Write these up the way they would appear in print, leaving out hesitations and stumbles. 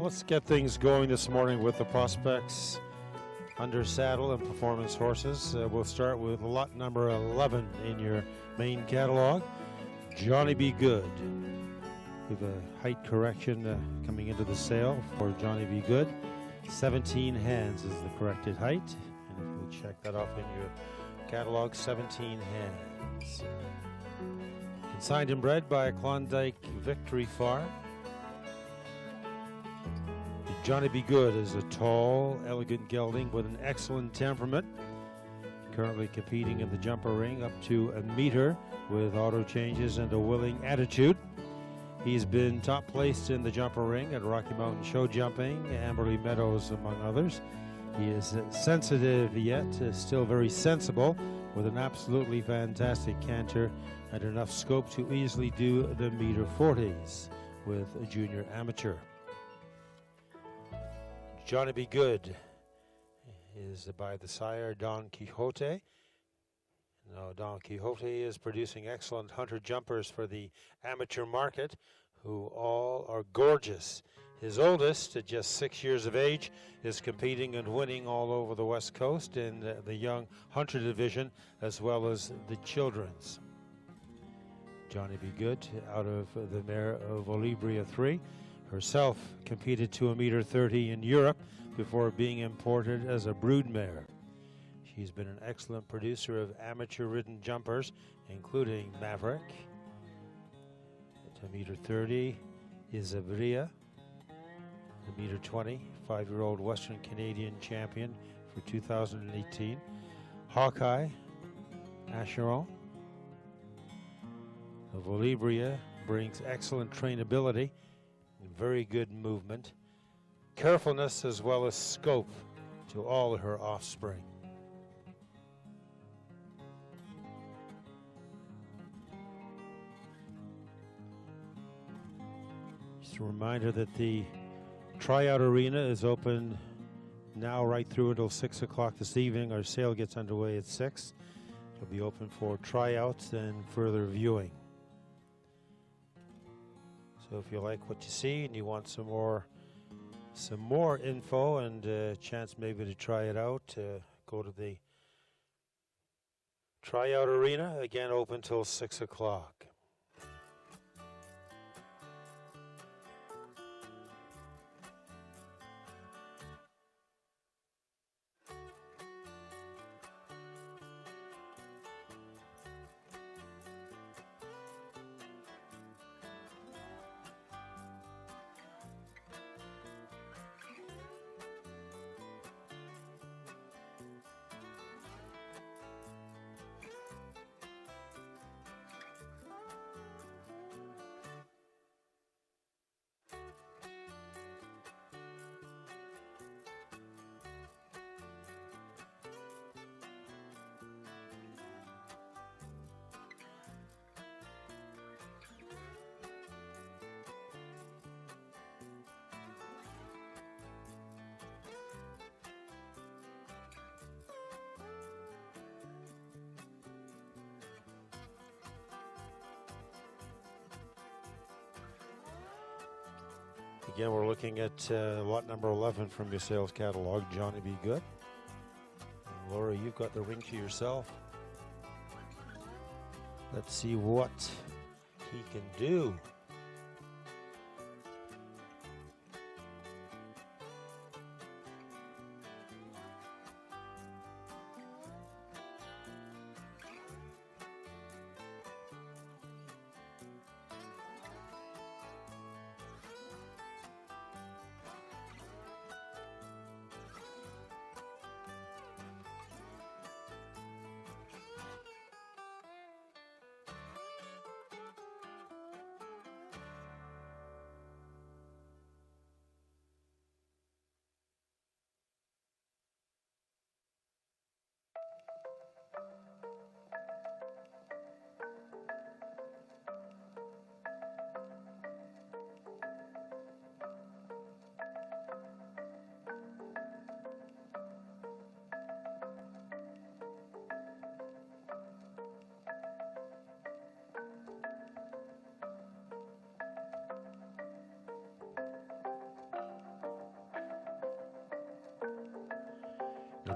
Let's get things going this morning with the prospects under saddle and performance horses. We'll start with lot number 11 in your main catalog, Johnny Be Good. We have a height correction coming into the sale for Johnny Be Good. 17 hands is the corrected height. And if you'll check that off in your catalog, 17 hands. Consigned and bred by Klondike Victory Farm. Johnny Be Good is a tall, elegant gelding with an excellent temperament. Currently competing in the jumper ring up to a meter with auto changes and a willing attitude. He's been top placed in the jumper ring at Rocky Mountain Show Jumping, Amberley Meadows, among others. He is sensitive yet still very sensible, with an absolutely fantastic canter and enough scope to easily do the meter 40s with a junior amateur. Johnny Be Good is by the sire Don Quixote. Now, Don Quixote is producing excellent hunter jumpers for the amateur market, who all are gorgeous. His oldest, at just 6 years of age, is competing and winning all over the West Coast in the young hunter division, as well as the children's. Johnny Be Good, out of the mare of Olibria 3. Herself competed to a meter 30 in Europe before being imported as a brood mare. She's been an excellent producer of amateur-ridden jumpers, including Maverick. To meter 30 is Avria. The meter 20, 5-year-old Western Canadian champion for 2018. Hawkeye, Acheron of Olibria brings excellent trainability, very good movement, carefulness as well as scope to all of her offspring. Just a reminder that the tryout arena is open now right through until 6 o'clock this evening. Our sale gets underway at 6. It'll be open for tryouts and further viewing. So if you like what you see and you want some more info and a chance maybe to try it out, go to the tryout arena, again open till 6 o'clock. Again, we're looking at lot number 11 from your sales catalog, Johnny Be Good. And Laura, you've got the ring to yourself. Let's see what he can do.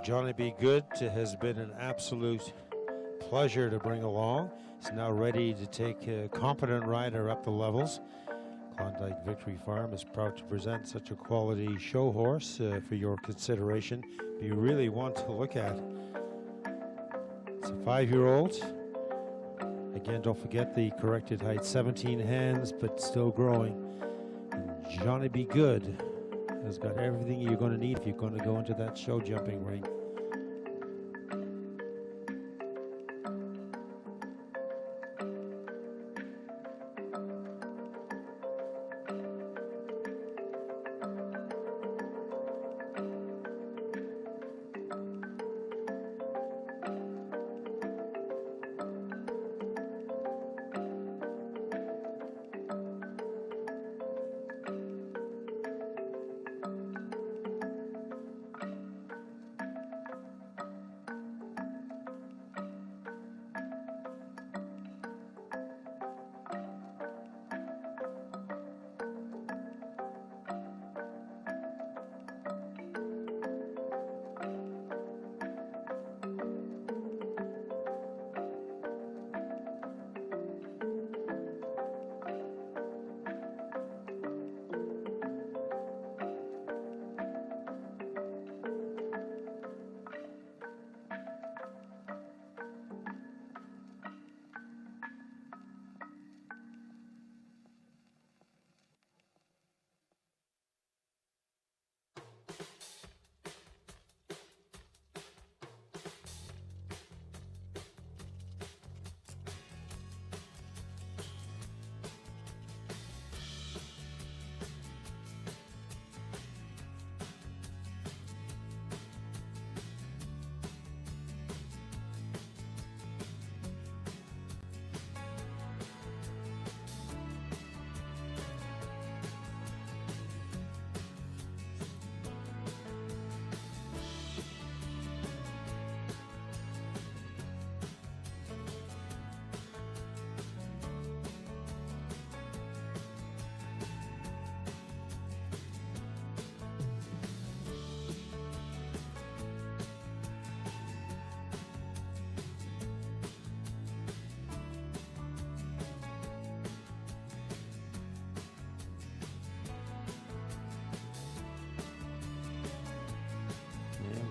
Johnny Be Good has been an absolute pleasure to bring along. He's now ready to take a competent rider up the levels. Klondike Victory Farm is proud to present such a quality show horse for your consideration. If you really want to look at, it's a 5-year-old. Again, don't forget the corrected height, 17 hands, but still growing. And Johnny Be Good has got everything you're going to need if you're going to go into that show jumping ring.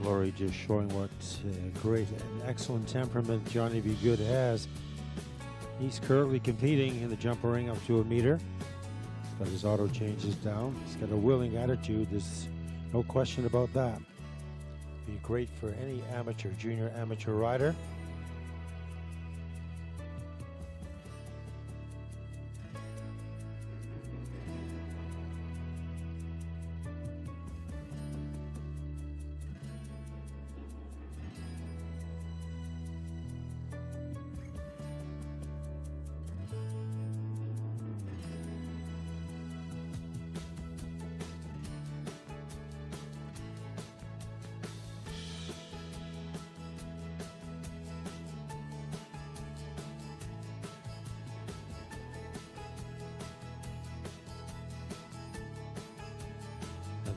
Laurie just showing what great and excellent temperament Johnny Be Good has. He's currently competing in the jumper ring up to a meter, but his auto changes down. He's got a willing attitude. There's no question about that. Be great for any amateur, junior amateur rider.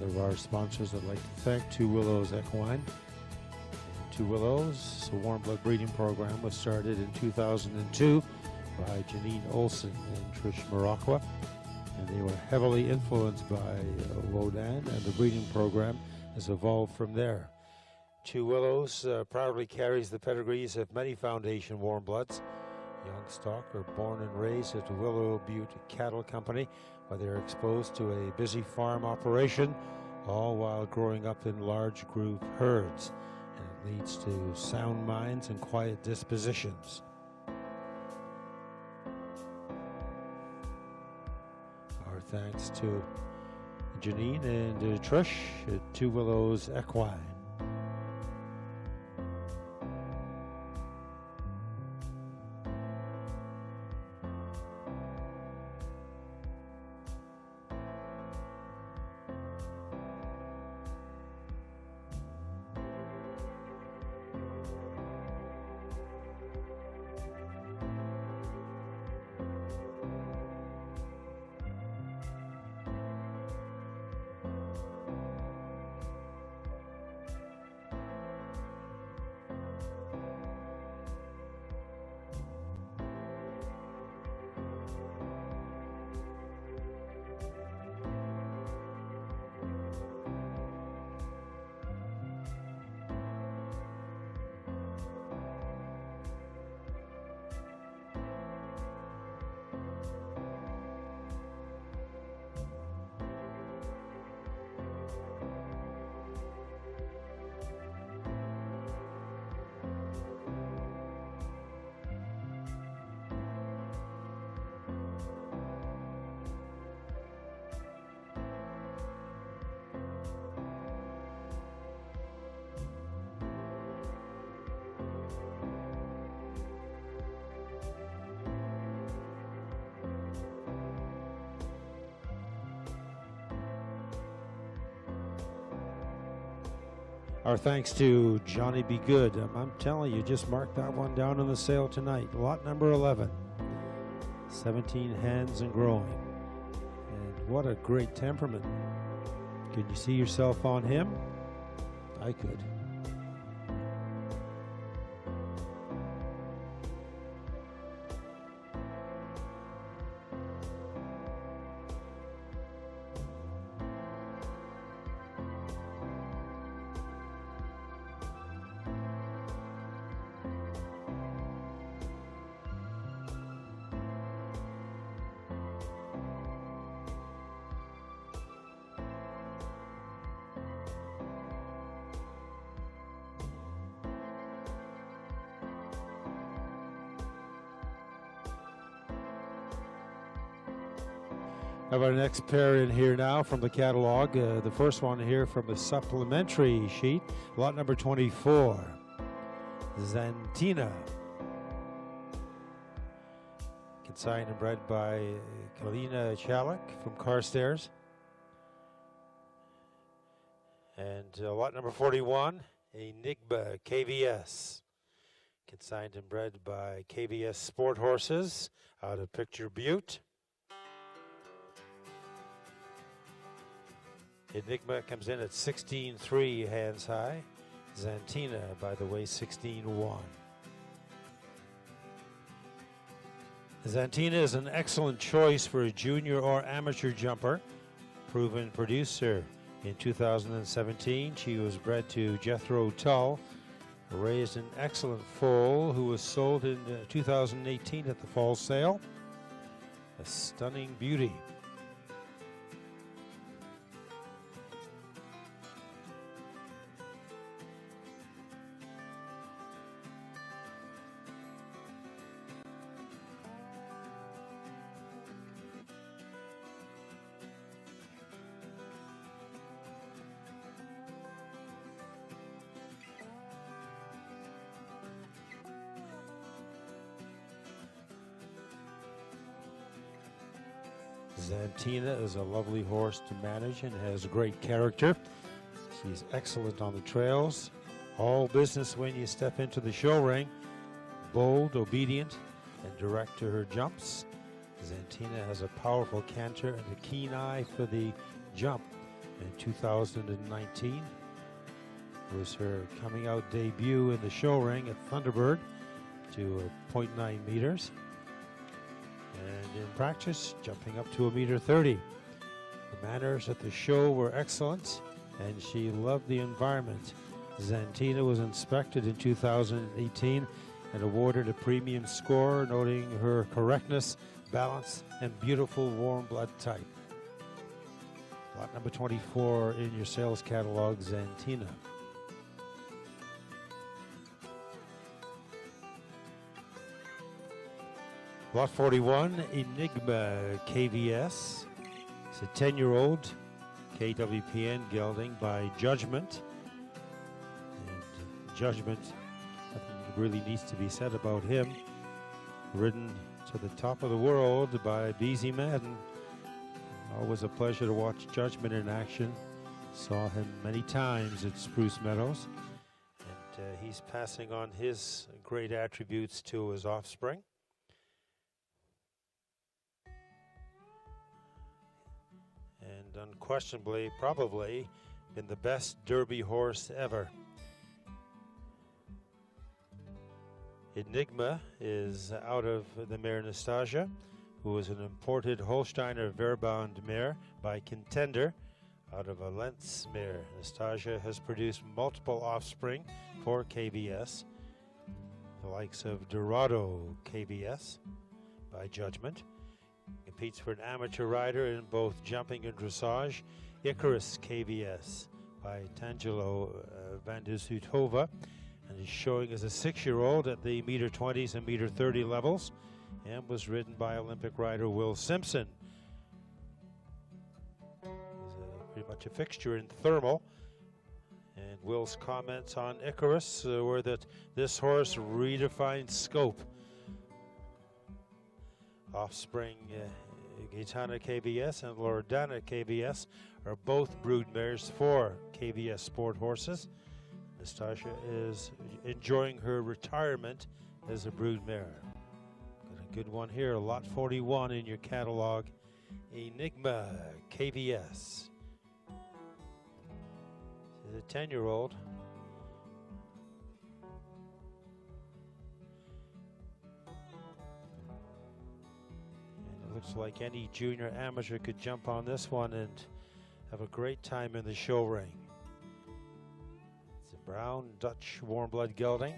Another of our sponsors I'd like to thank, Two Willows Equine. Two Willows, a warm blood breeding program, was started in 2002 by Janine Olson and Trish Maraqua, and they were heavily influenced by Wodan, and the breeding program has evolved from there. Two Willows proudly carries the pedigrees of many foundation warm bloods. Young stock are born and raised at the Willow Butte Cattle Company, where they're exposed to a busy farm operation, all while growing up in large group herds. And it leads to sound minds and quiet dispositions. Our thanks to Janine and Trish at Two Willows Equine. Our thanks to Johnny Be Good. I'm telling you, just mark that one down on the sale tonight. Lot number 11. 17 hands and growing. And what a great temperament. Could you see yourself on him? I could. Have our next pair in here now from the catalog. The first one here from the supplementary sheet, lot number 24, Xantina. Consigned and bred by Kalina Chalik from Carstairs. And lot number 41, Enigma KVS. Consigned and bred by KVS Sport Horses out of Picture Butte. Enigma comes in at 16.3 hands high. Xantina, by the way, 16.1. Xantina is an excellent choice for a junior or amateur jumper. Proven producer. In 2017, she was bred to Jethro Tull, raised an excellent foal who was sold in 2018 at the fall sale. A stunning beauty. Xantina is a lovely horse to manage and has great character. She's excellent on the trails. All business when you step into the show ring. Bold, obedient, and direct to her jumps. Xantina has a powerful canter and a keen eye for the jump. In 2019 was her coming out debut in the show ring at Thunderbird to 0.9 meters. And in practice, jumping up to 1.30 meters. The manners at the show were excellent, and she loved the environment. Xantina was inspected in 2018 and awarded a premium score, noting her correctness, balance, and beautiful warm blood type. Lot number 24 in your sales catalog, Xantina. Lot 41, Enigma KVS. It's a 10-year-old KWPN gelding by Judgment. And Judgment, nothing really needs to be said about him. Ridden to the top of the world by BZ Madden. Always a pleasure to watch Judgment in action. Saw him many times at Spruce Meadows. And he's passing on his great attributes to his offspring. And unquestionably, probably, been the best Derby horse ever. Enigma is out of the mare Nastasia, who is an imported Holsteiner Verband mare by Contender out of a Lentz mare. Nastasia has produced multiple offspring for KVS, the likes of Dorado KVS by Judgment. Competes for an amateur rider in both jumping and dressage. Icarus KVS by Tangelo Vandusutova, and is showing as a 6-year-old at the 1.20 and 1.30 levels, and was ridden by Olympic rider Will Simpson. He's pretty much a fixture in thermal. And Will's comments on Icarus were that this horse redefines scope. Offspring Gaetana KVS and Loredana KVS are both brood mares for KVS Sport Horses. Nastasha is enjoying her retirement as a broodmare. Got a good one here, lot 41 in your catalog, Enigma KVS. She's a 10-year-old. And it looks like any junior amateur could jump on this one and have a great time in the show ring. It's a brown Dutch warm blood gelding.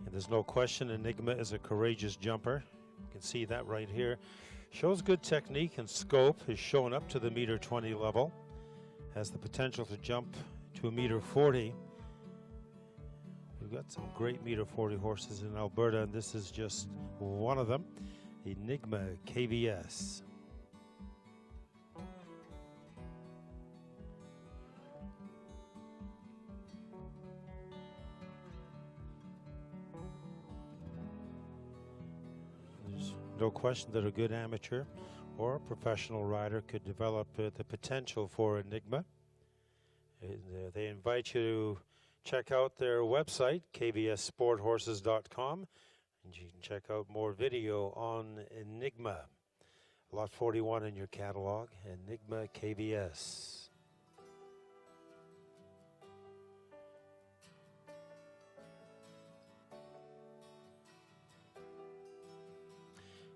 And there's no question Enigma is a courageous jumper. You can see that right here. Shows good technique and scope, is shown up to the -20 level. Has the potential to jump to a -40. We've got some great -40 horses in Alberta, and this is just one of them. Enigma KVS. There's no question that a good amateur or a professional rider could develop the potential for Enigma. They invite you to check out their website, kvssporthorses.com, and you can check out more video on Enigma. Lot 41 in your catalog, Enigma KVS.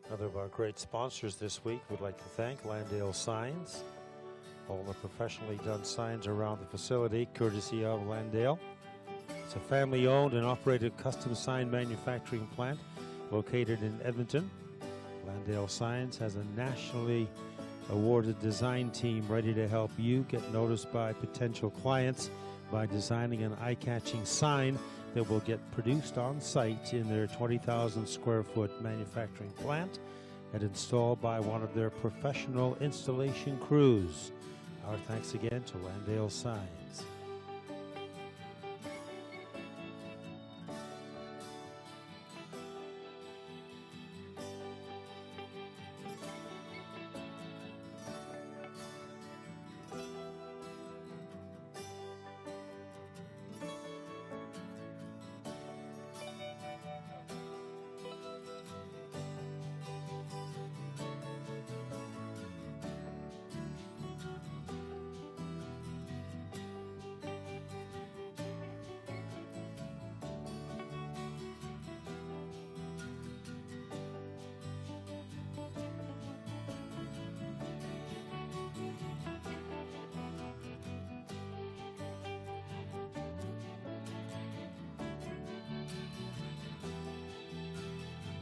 Another of our great sponsors this week would like to thank Landale Signs. All the professionally done signs around the facility, courtesy of Landale. It's a family-owned and operated custom sign manufacturing plant located in Edmonton. Landale Signs has a nationally awarded design team ready to help you get noticed by potential clients by designing an eye-catching sign that will get produced on site in their 20,000 square foot manufacturing plant and installed by one of their professional installation crews. Our thanks again to Landale Signs.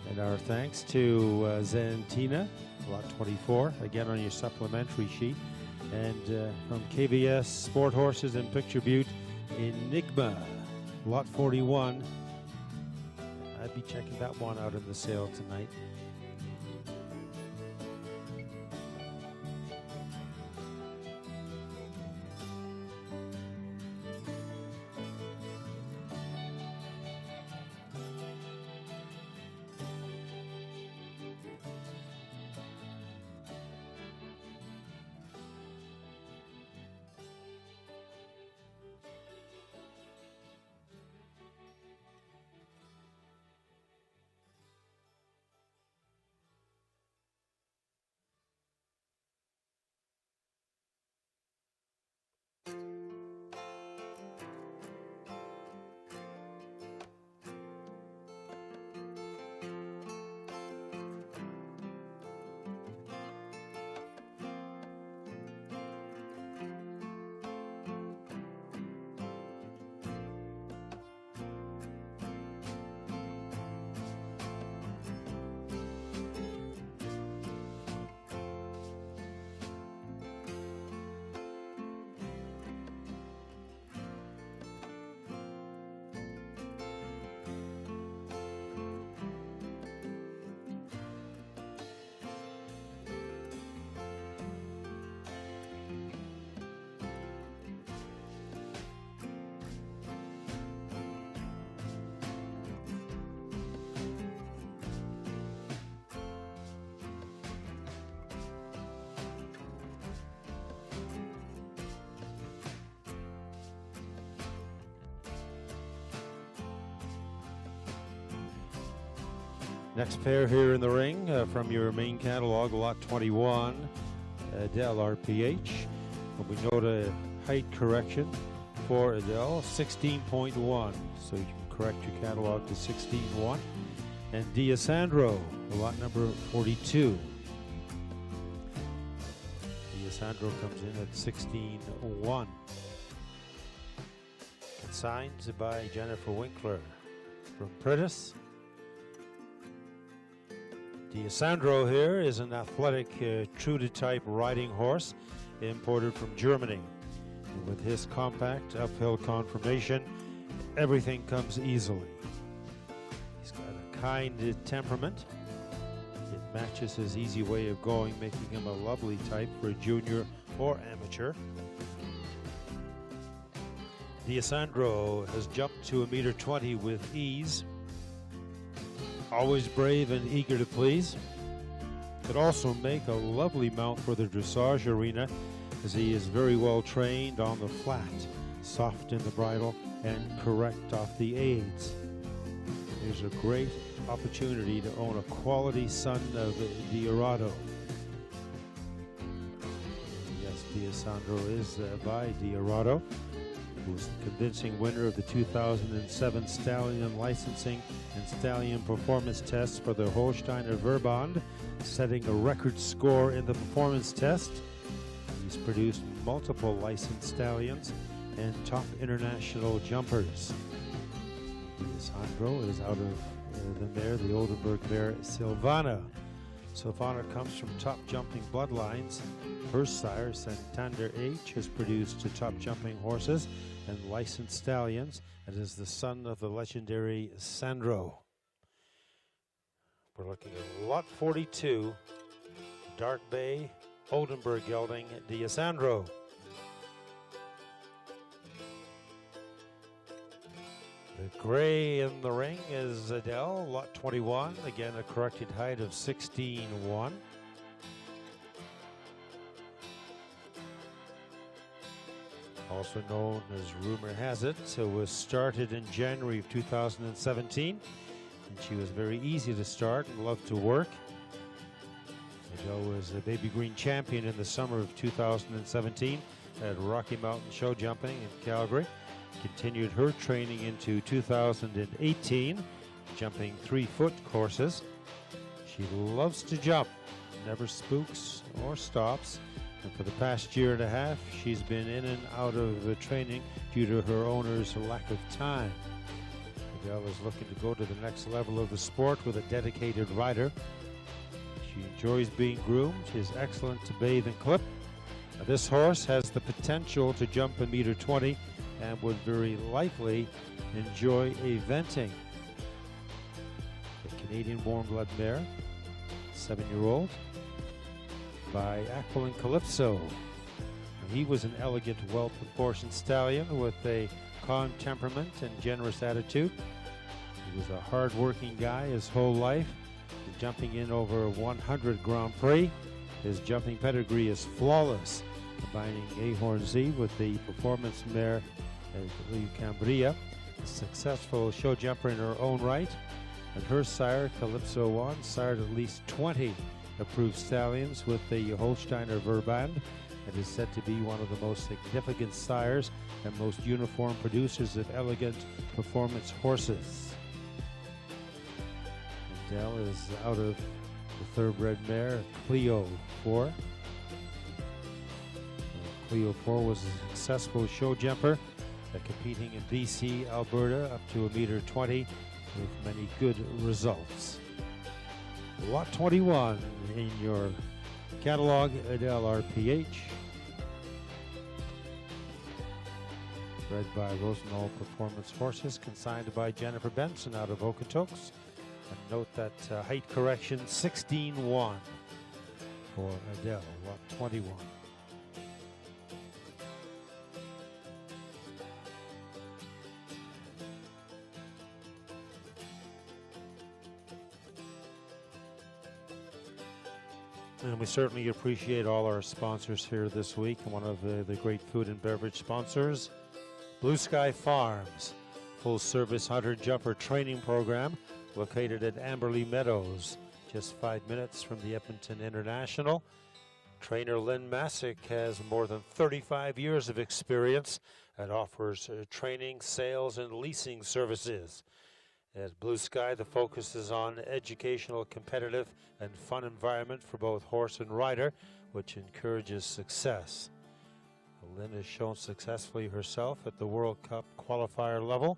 And our thanks to Zantina, lot 24, again on your supplementary sheet. And from KVS Sport Horses in Picture Butte, Enigma, lot 41. I'd be checking that one out in the sale tonight. Next pair here in the ring from your main catalog, lot 21, Adele RPH. We note a height correction for Adele, 16.1. So you can correct your catalog to 16.1. And D'Alessandro, lot number 42. D'Alessandro comes in at 16.1. Consigned by Jennifer Winkler from Pritis. D'Alessandro here is an athletic, true-to-type riding horse imported from Germany. And with his compact uphill conformation, everything comes easily. He's got a kind temperament. It matches his easy way of going, making him a lovely type for a junior or amateur. D'Alessandro has jumped to 1.20 m with ease. Always brave and eager to please. Could also make a lovely mount for the dressage arena, as he is very well trained on the flat, soft in the bridle, and correct off the aids. There's a great opportunity to own a quality son of D'Alessandro. Yes, D'Alessandro is by D'Alessandro, who's the convincing winner of the 2007 Stallion Licensing and Stallion Performance Tests for the Holsteiner Verband, setting a record score in the performance test. He's produced multiple licensed stallions and top international jumpers. D'Alessandro is out of the mare, the Oldenburg mare Silvana. Silvana comes from top jumping bloodlines. Her sire, Santander H, has produced top jumping horses and licensed stallions, and is the son of the legendary Sandro. We're looking at lot 42, Dark Bay, Oldenburg gelding, D'Alessandro. The gray in the ring is Adele, lot 21, again a corrected height of 16.1. Also known as Rumor Has It, was started in January of 2017, and she was very easy to start and loved to work. Adele was a baby green champion in the summer of 2017 at Rocky Mountain Show Jumping in Calgary. Continued her training into 2018, jumping 3-foot courses. She loves to jump, never spooks or stops. And for the past year and a half, she's been in and out of the training due to her owner's lack of time. Adele is looking to go to the next level of the sport with a dedicated rider. She enjoys being groomed, is excellent to bathe and clip. Now, this horse has the potential to jump 1.20 m and would very likely enjoy eventing. The Canadian warm blood mare, 7-year-old, by Aquilin Calypso. And he was an elegant, well-proportioned stallion with a calm temperament and generous attitude. He was a hard-working guy his whole life, jumping in over 100 Grand Prix. His jumping pedigree is flawless, combining Ahorn Z with the performance mare Cambria, a successful show jumper in her own right. And her sire, Calypso 1, sired at least 20 approved stallions with the Holsteiner Verband, and is said to be one of the most significant sires and most uniform producers of elegant performance horses. Adele is out of the thoroughbred mare Clio 4. Clio 4 was a successful show jumper, competing in BC, Alberta, up to 1.20 m with many good results. Lot 21 in your catalog, Adele RPH. Bred by Rosenthal Performance Horses, consigned by Jennifer Benson out of Okotoks. And note that height correction, 16.1 for Adele, lot 21. And we certainly appreciate all our sponsors here this week. One of the great food and beverage sponsors, Blue Sky Farms, full-service hunter-jumper training program located at Amberley Meadows, just 5 minutes from the Edmonton International. Trainer Lynn Masick has more than 35 years of experience and offers training, sales, and leasing services. At Blue Sky, the focus is on educational, competitive, and fun environment for both horse and rider, which encourages success. Lynn has shown successfully herself at the World Cup qualifier level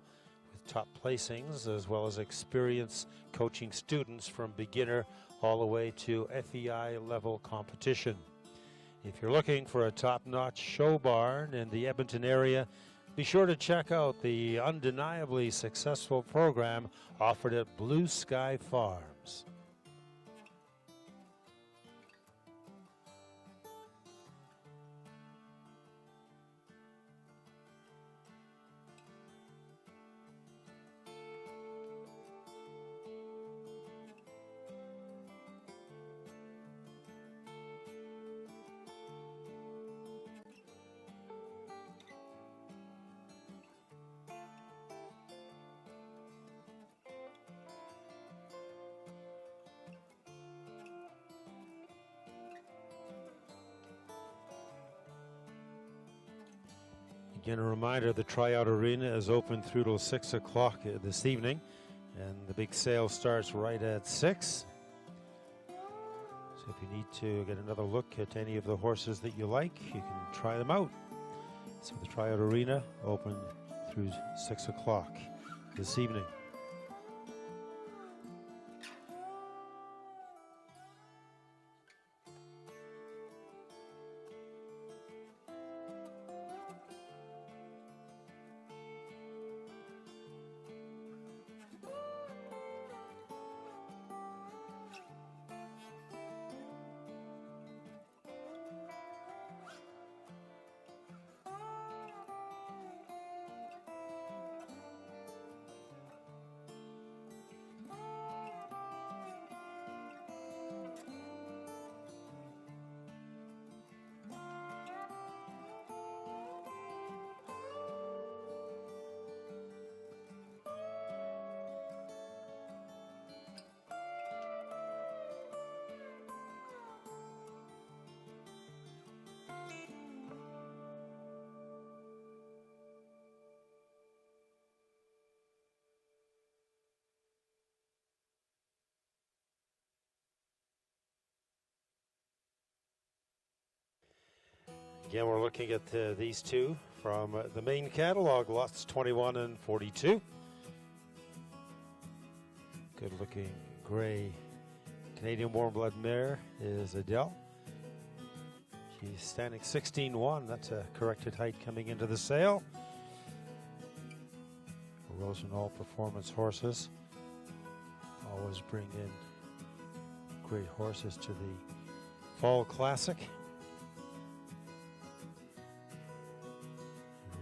with top placings, as well as experience coaching students from beginner all the way to FEI level competition. If you're looking for a top-notch show barn in the Edmonton area, be sure to check out the undeniably successful program offered at Blue Sky Farms. Again, a reminder, the Tryout Arena is open through till 6 o'clock this evening, and the big sale starts right at 6. So if you need to get another look at any of the horses that you like, you can try them out. So the Tryout Arena open through 6 o'clock this evening. Again, we're looking at these two from the main catalog, lots 21 and 42. Good-looking gray Canadian warm-blood mare is Adele. She's standing 16-1. That's a corrected height coming into the sale. Rosenall Performance horses always bring in great horses to the Fall Classic.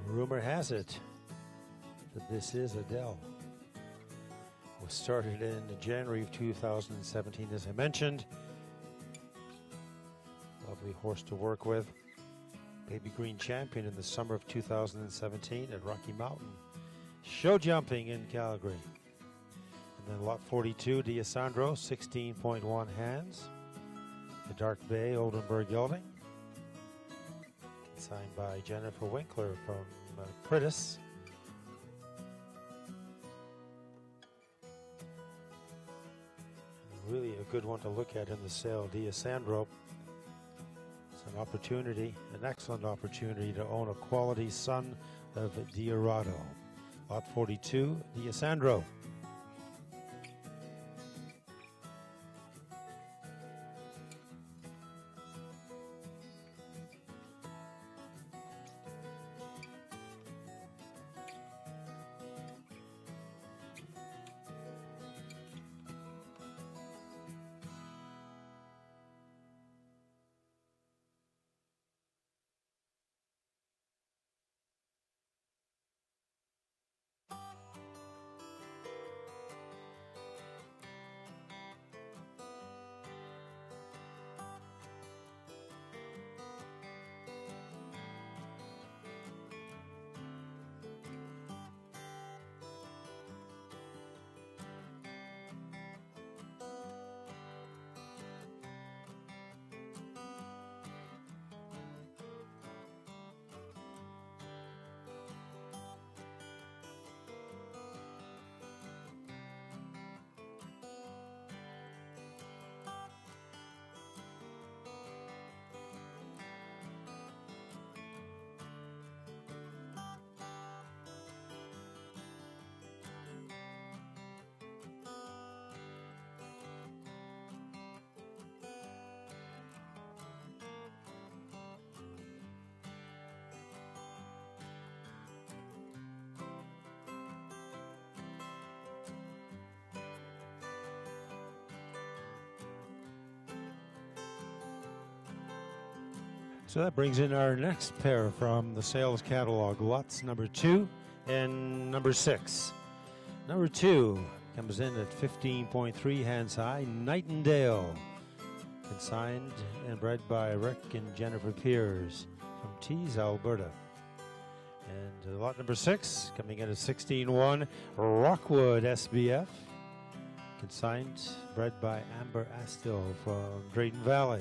Rumor has it that this is Adele. Was started in January of 2017, as I mentioned. Lovely horse to work with. Baby Green champion in the summer of 2017 at Rocky Mountain Show Jumping in Calgary. And then lot 42, D'Alessandro, 16.1 hands. The Dark Bay Oldenburg gelding. Signed by Jennifer Winkler from Pritis. Really a good one to look at in the sale, D'Alessandro. It's an opportunity, an excellent opportunity to own a quality son of Diorado. Lot 42, D'Alessandro. So that brings in our next pair from the sales catalog, lots number 2 and number 6. Number 2 comes in at 15.3 hands high, Nightingale, consigned and bred by Rick and Jennifer Piers from Tees, Alberta. And lot number 6 coming in at 16.1, Rockwood SBF, consigned, bred by Amber Astill from Drayton Valley.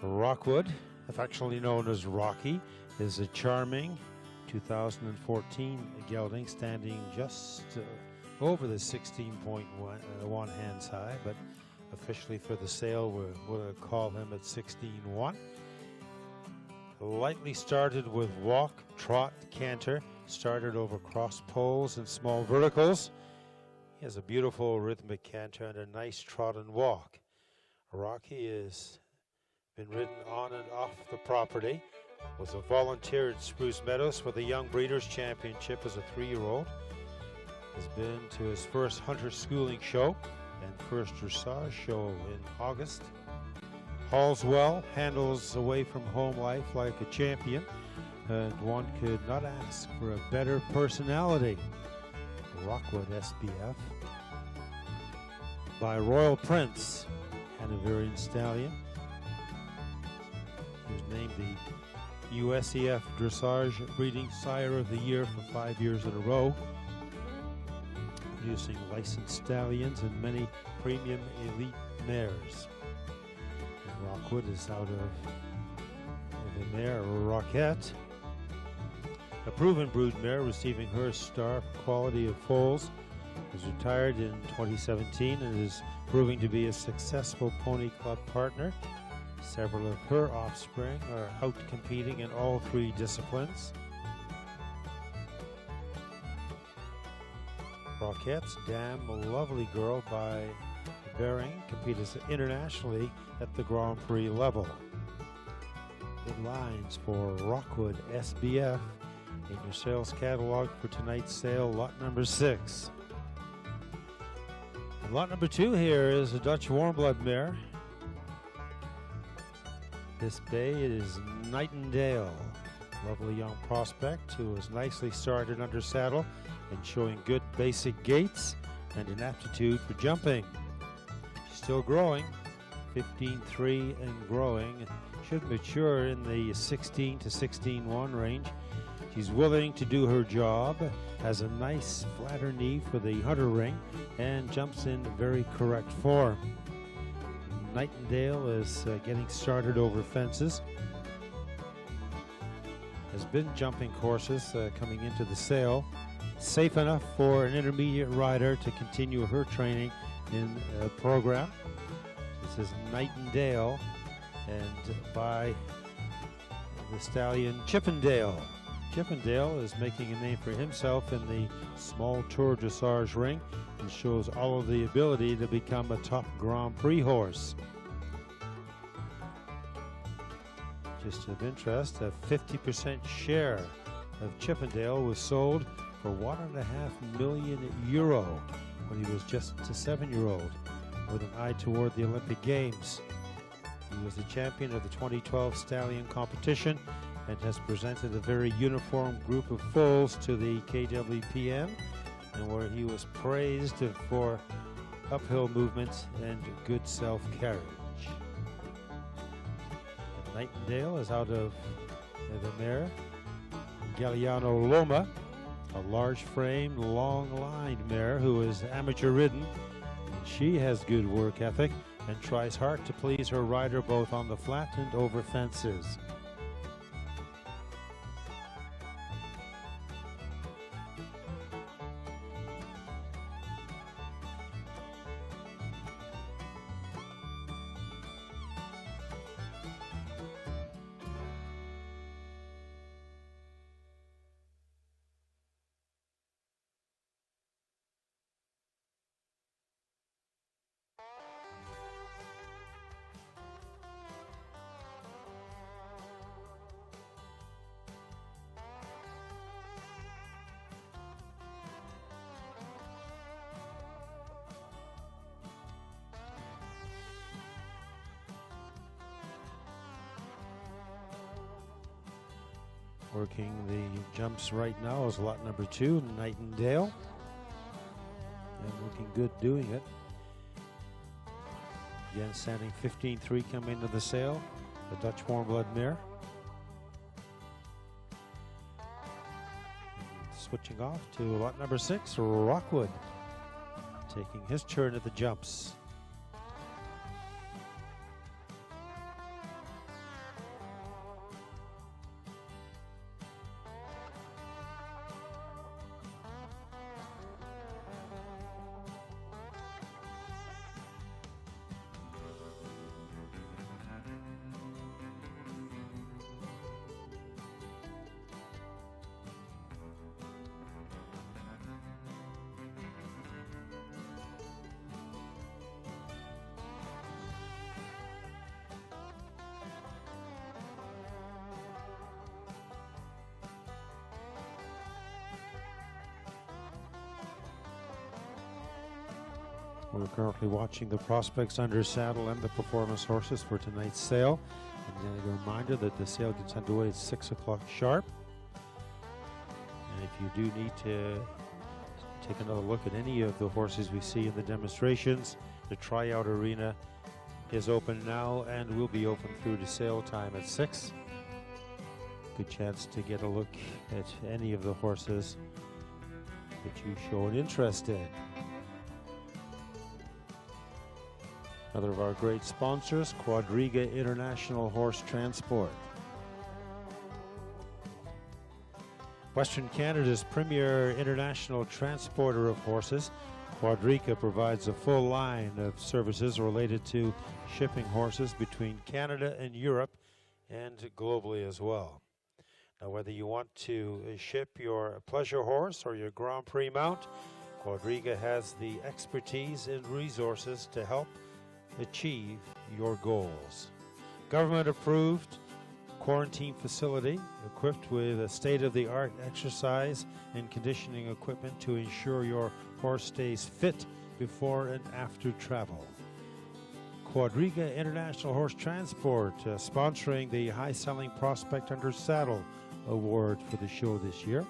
Rockwood, affectionately known as Rocky, is a charming 2014 gelding standing just over the 16.1 hands high, but officially for the sale we'll call him at 16.1. Lightly started with walk, trot, canter, started over cross poles and small verticals. He has a beautiful rhythmic canter and a nice trot and walk. Rocky has been ridden on and off the property, was a volunteer at Spruce Meadows for the Young Breeders' Championship as a 3-year-old. Has been to his first hunter schooling show and first dressage show in August. Hauls well, handles away from home life like a champion, and one could not ask for a better personality. Rockwood SBF by Royal Prince, Hanoverian stallion. He was named the USEF Dressage Breeding Sire of the Year for 5 years in a row, producing licensed stallions and many premium elite mares. And Rockwood is out of the mare Roquette, a proven brood mare receiving her star for quality of foals. Was retired in 2017 and is proving to be a successful pony club partner. Several of her offspring are out competing in all 3 disciplines. Roquette's Damn Lovely Girl by Bering competes internationally at the Grand Prix level. Good lines for Rockwood SBF in your sales catalog for tonight's sale, lot number 6. And lot number 2 here is a Dutch Warmblood mare. This bay is Nightingale, lovely young prospect who was nicely started under saddle and showing good basic gaits and an aptitude for jumping. She's still growing, 15.3 and growing, should mature in the 16 to 16.1 range. She's willing to do her job, has a nice flatter knee for the hunter ring, and jumps in very correct form. Nightingale is getting started over fences. Has been jumping courses coming into the sale. Safe enough for an intermediate rider to continue her training in a program. This is Nightingale, and by the stallion Chippendale. Chippendale is making a name for himself in the small tour dressage ring and shows all of the ability to become a top Grand Prix horse. Just of interest, a 50% share of Chippendale was sold for €1.5 million when he was just a 7-year-old, with an eye toward the Olympic Games. He was the champion of the 2012 Stallion competition and has presented a very uniform group of foals to the KWPN, and where he was praised for uphill movement and good self-carriage. Nightingale is out of the mare Galliano Loma, a large-framed, long-lined mare who is amateur-ridden. She has good work ethic and tries hard to please her rider both on the flat and over fences. Working the jumps right now is lot number 2, Nightingale. And looking good doing it. Again, standing 15-3 coming into the sale. The Dutch warm blood mare. And switching off to lot number 6, Rockwood. Taking his turn at the jumps. We're currently watching the prospects under saddle and the performance horses for tonight's sale. And then a reminder that the sale gets underway at 6 o'clock sharp. And if you do need to take another look at any of the horses we see in the demonstrations, the tryout arena is open now and will be open through to sale time at 6. Good chance to get a look at any of the horses that you show an interest in. Another of our great sponsors, Quadriga International Horse Transport. Western Canada's premier international transporter of horses, Quadriga provides a full line of services related to shipping horses between Canada and Europe and globally as well. Now, whether you want to ship your pleasure horse or your Grand Prix mount, Quadriga has the expertise and resources to help achieve your goals. Government approved quarantine facility equipped with a state-of-the-art exercise and conditioning equipment to ensure your horse stays fit before and after travel. Quadriga International Horse Transport sponsoring the High Selling Prospect Under Saddle Award for the show this year.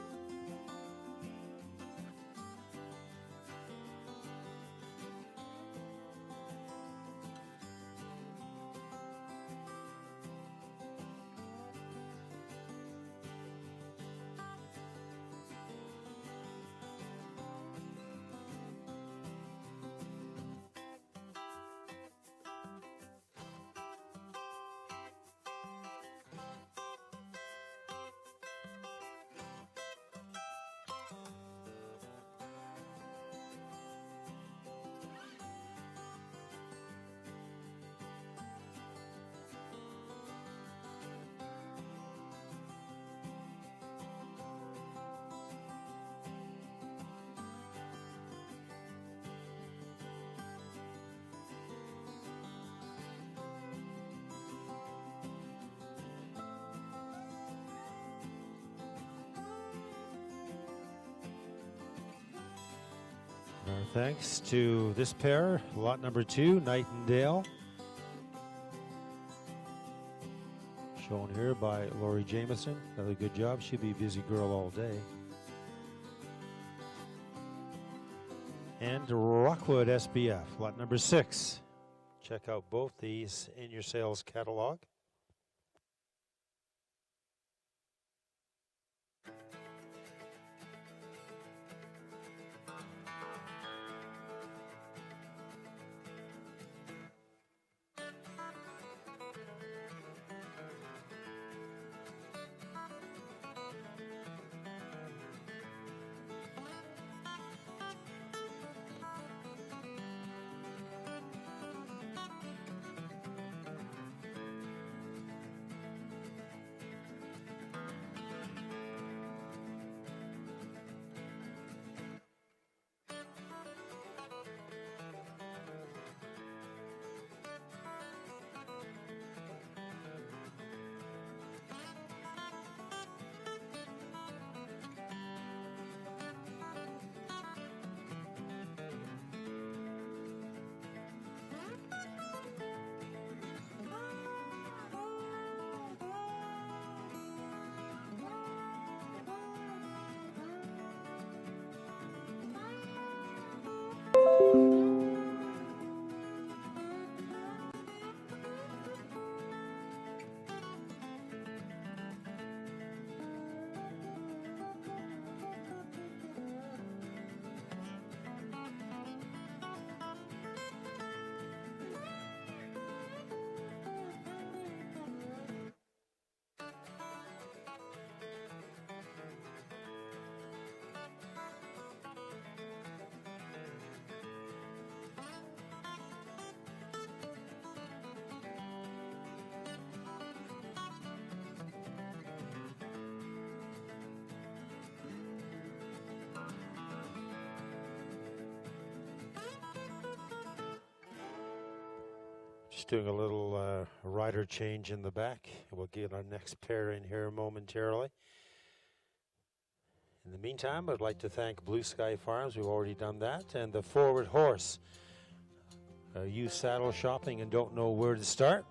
Our thanks to this pair, lot number 2, Nightingale. Shown here by Lori Jameson. Another good job. She'll be a busy girl all day. And Rockwood SBF, lot number 6. Check out both these in your sales catalog. doing a little rider change in the back. We'll get our next pair in here momentarily. In the meantime, I'd like to thank Blue Sky Farms. We've already done that. And the Forward Horse. Are you saddle shopping and don't know where to start?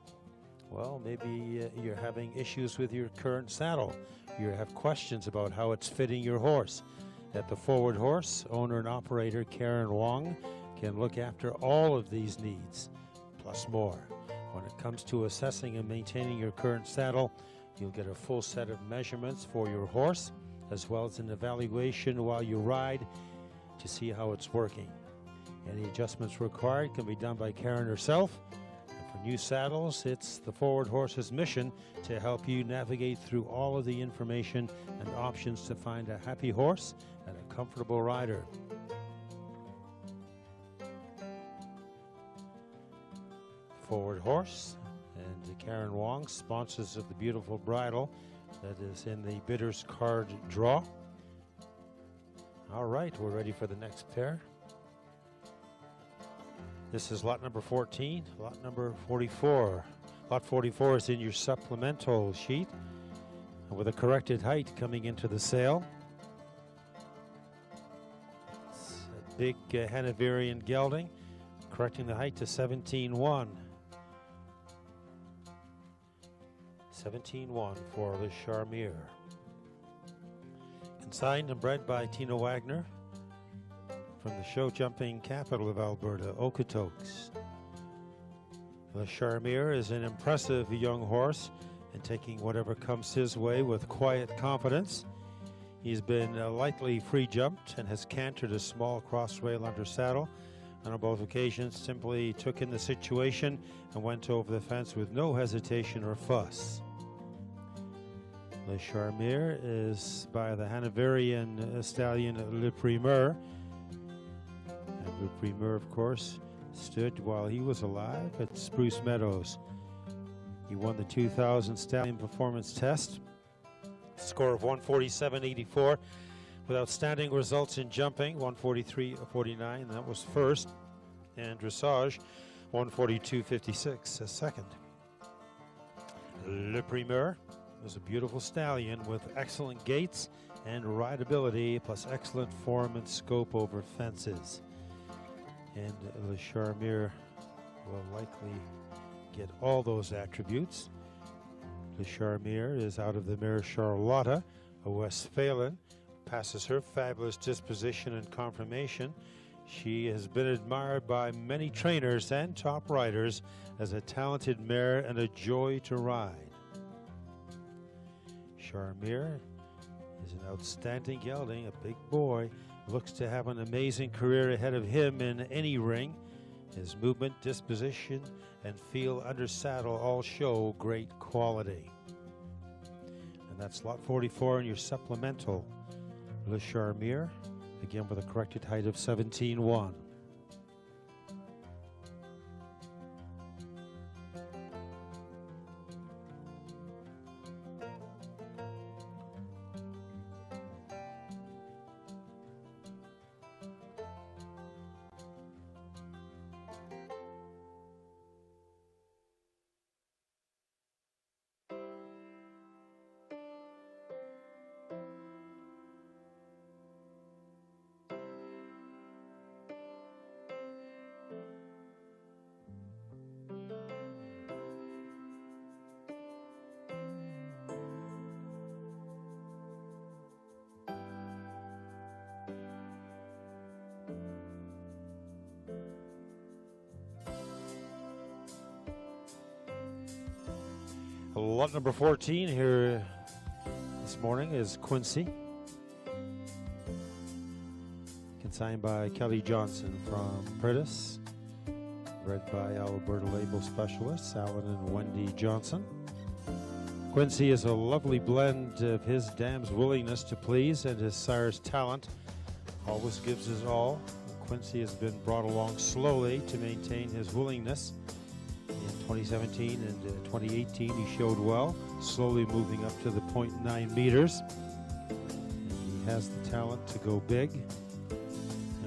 Well, maybe you're having issues with your current saddle. You have questions about how it's fitting your horse. At the Forward Horse, owner and operator Karen Wong can look after all of these needs, plus more. When it comes to assessing and maintaining your current saddle, you'll get a full set of measurements for your horse, as well as an evaluation while you ride to see how it's working. Any adjustments required can be done by Karen herself. And for new saddles, it's the Forward Horse's mission to help you navigate through all of the information and options to find a happy horse and a comfortable rider. Forward Horse and Karen Wong, sponsors of the beautiful bridle that is in the bidder's card draw. All right, we're ready for the next pair. This is lot number 14, lot number 44. Lot 44 is in your supplemental sheet with a corrected height coming into the sale. It's a big Hanoverian gelding, correcting the height to 17.1. 17.1 for Le Charmier. Consigned and bred by Tina Wagner from the show jumping capital of Alberta, Okotoks. Le Charmier is an impressive young horse and taking whatever comes his way with quiet confidence. He's been lightly free jumped and has cantered a small cross rail under saddle, and on both occasions simply took in the situation and went over the fence with no hesitation or fuss. Le Charmier is by the Hanoverian stallion Le Primeur. And Le Primeur, of course, stood while he was alive at Spruce Meadows. He won the 2000 Stallion Performance Test, score of 147.84, with outstanding results in jumping, 143.49, that was first, and dressage, 142.56, second. Le Primeur was a beautiful stallion with excellent gaits and rideability, plus excellent form and scope over fences. And Le Charmier will likely get all those attributes. Le Charmier is out of the mare Charlotta, a Westphalian, passes her fabulous disposition and conformation. She has been admired by many trainers and top riders as a talented mare and a joy to ride. Charmier is an outstanding gelding, a big boy, looks to have an amazing career ahead of him in any ring. His movement, disposition, and feel under saddle all show great quality. And that's lot 44 in your supplemental. Le Charmier, again with a corrected height of 17.1. Lot number 14 here this morning is Quincy, consigned by Kelly Johnson from Prentice, bred by Alberta label specialists Alan and Wendy Johnson. Quincy is a lovely blend of his dam's willingness to please and his sire's talent. Always gives his all. Quincy has been brought along slowly to maintain his willingness. In 2017 and 2018 he showed well, slowly moving up to the 0.9 meters. And he has the talent to go big.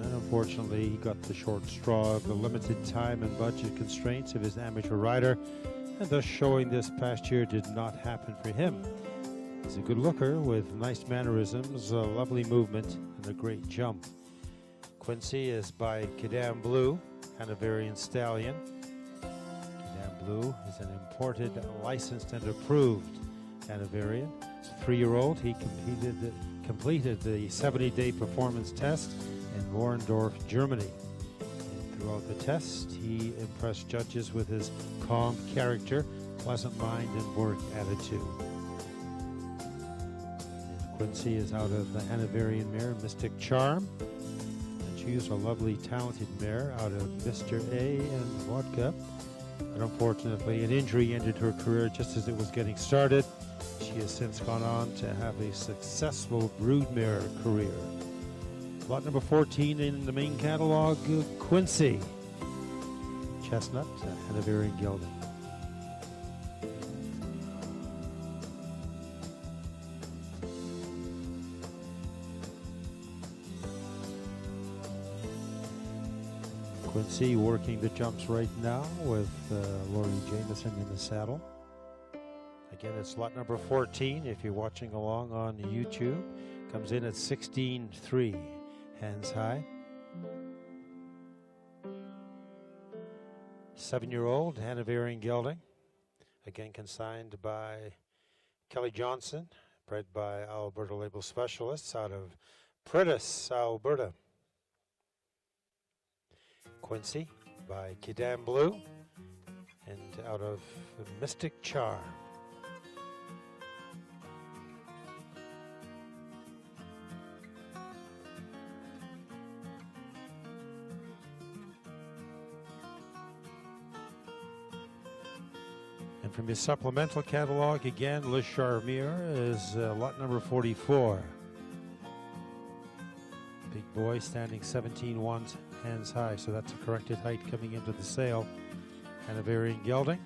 And unfortunately, he got the short straw of the limited time and budget constraints of his amateur rider, and thus showing this past year did not happen for him. He's a good looker with nice mannerisms, a lovely movement, and a great jump. Quincy is by Kidam Blue, Hanoverian stallion. Kidam Blue is an imported, licensed, and approved Hanoverian. He's a 3-year-old. He completed the 70-day performance test in Warendorf, Germany. And throughout the test, he impressed judges with his calm character, pleasant mind, and work attitude. And Quincy is out of the Hanoverian mare Mystic Charm. And she's a lovely, talented mare out of Mr. A and Vodka. But unfortunately, an injury ended her career just as it was getting started. She has since gone on to have a successful broodmare career. Lot number 14 in the main catalog, Quincy. Chestnut, Hanoverian gelding. Quincy working the jumps right now with Laurie Jameson in the saddle. Again, it's lot number 14 if you're watching along on YouTube. Comes in at 16.3, hands high. 7-year-old Hanoverian gelding. Again, consigned by Kelly Johnson, bred by Alberta Label Specialists out of Prentice, Alberta. Quincy by Kidam Blue and out of Mystic Charm. And from his supplemental catalog, again, Le Charmier is lot number 44. Big boy standing 17-1, hands high, so that's a corrected height coming into the sale. Hanoverian gelding.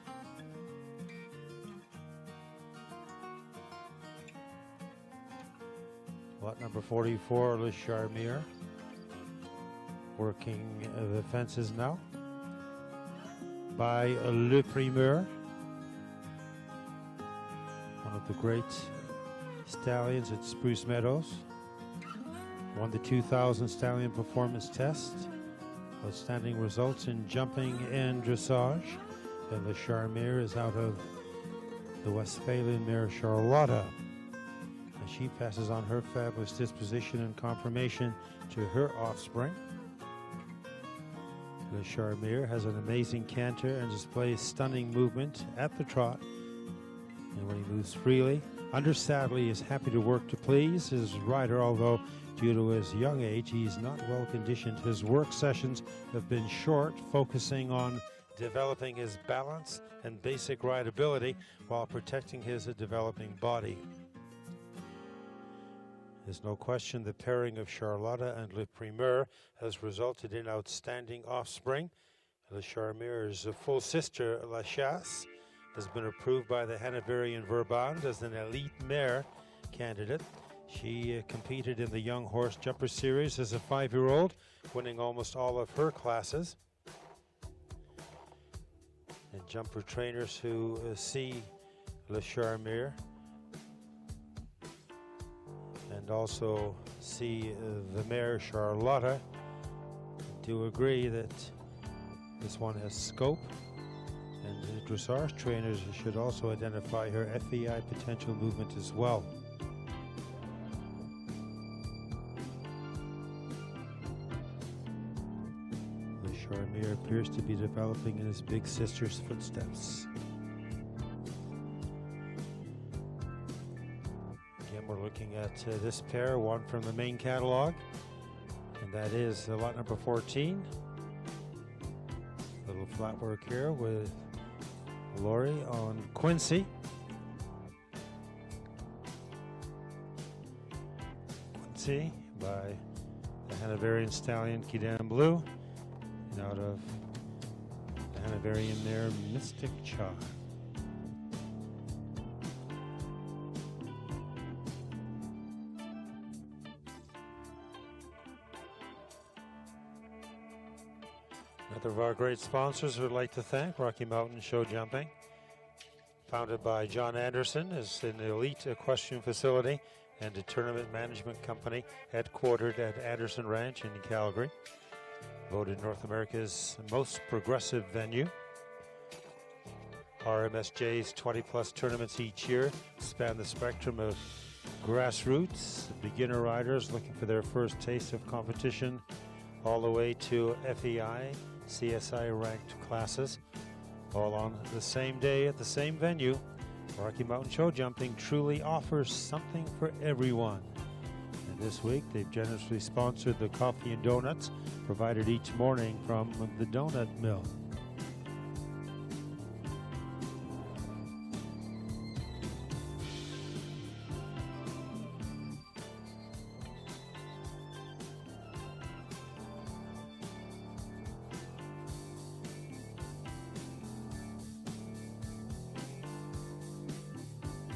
Lot number 44, Le Charmier. Working the fences now by Le Primeur. One of the great stallions at Spruce Meadows. Won the 2000 Stallion Performance Test. Outstanding results in jumping and dressage. And Le Charmier is out of the Westphalian mare Charlotta. And she passes on her fabulous disposition and conformation to her offspring. Le Charmier has an amazing canter and displays stunning movement at the trot. And when he moves freely, under saddle, he is happy to work to please his rider, although due to his young age, he's not well conditioned. His work sessions have been short, focusing on developing his balance and basic rideability while protecting his developing body. There's no question the pairing of Charlotta and Le Primeur has resulted in outstanding offspring. Le Charmier's full sister, La Chasse, has been approved by the Hanoverian Verband as an elite mare candidate. She competed in the Young Horse Jumper Series as a 5-year-old, winning almost all of her classes. And jumper trainers who see Le Charmier and also see the mare Charlotta do agree that this one has scope. And dressage trainers should also identify her FEI potential movement as well. Le Charmier appears to be developing in his big sister's footsteps. Again, we're looking at this pair, one from the main catalog, and that is lot number 14. Little flat work here with Laurie on Quincy. Quincy by the Hanoverian stallion Kidam Blue, and out of the Hanoverian mare Mystic Charm. Another of our great sponsors we'd like to thank, Rocky Mountain Show Jumping. Founded by John Anderson, is an elite equestrian facility and a tournament management company headquartered at Anderson Ranch in Calgary. Voted North America's most progressive venue. RMSJ's 20-plus tournaments each year span the spectrum of grassroots, beginner riders looking for their first taste of competition, all the way to FEI, CSI-ranked classes, all on the same day at the same venue. Rocky Mountain Show Jumping truly offers something for everyone. And this week, they've generously sponsored the coffee and donuts provided each morning from the Donut Mill.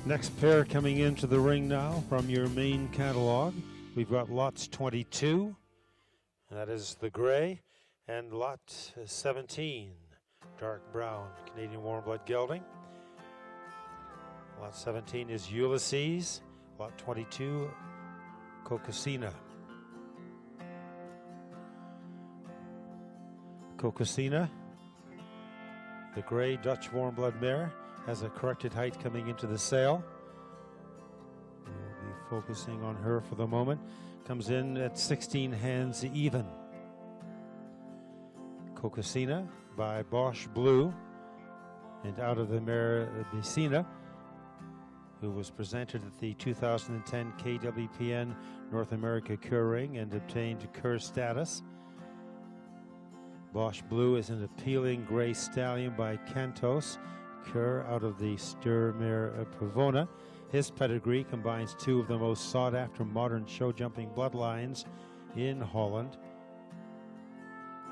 Next pair coming into the ring now from your main catalog. We've got lots 22, that is the gray, and lot 17, dark brown, Canadian warm blood gelding. Lot 17 is Ulysses, lot 22, Cocosina. Cocosina, the gray Dutch warm blood mare, has a corrected height coming into the sale. We'll be focusing on her for the moment. Comes in at 16 hands even. Cocosina by Bosch Blue, and out of the mare Becina, who was presented at the 2010 KWPN North America Cur Ring and obtained Cur status. Bosch Blue is an appealing gray stallion by Cantos Cur out of the Sturmare Pavona. His pedigree combines two of the most sought-after modern show-jumping bloodlines in Holland.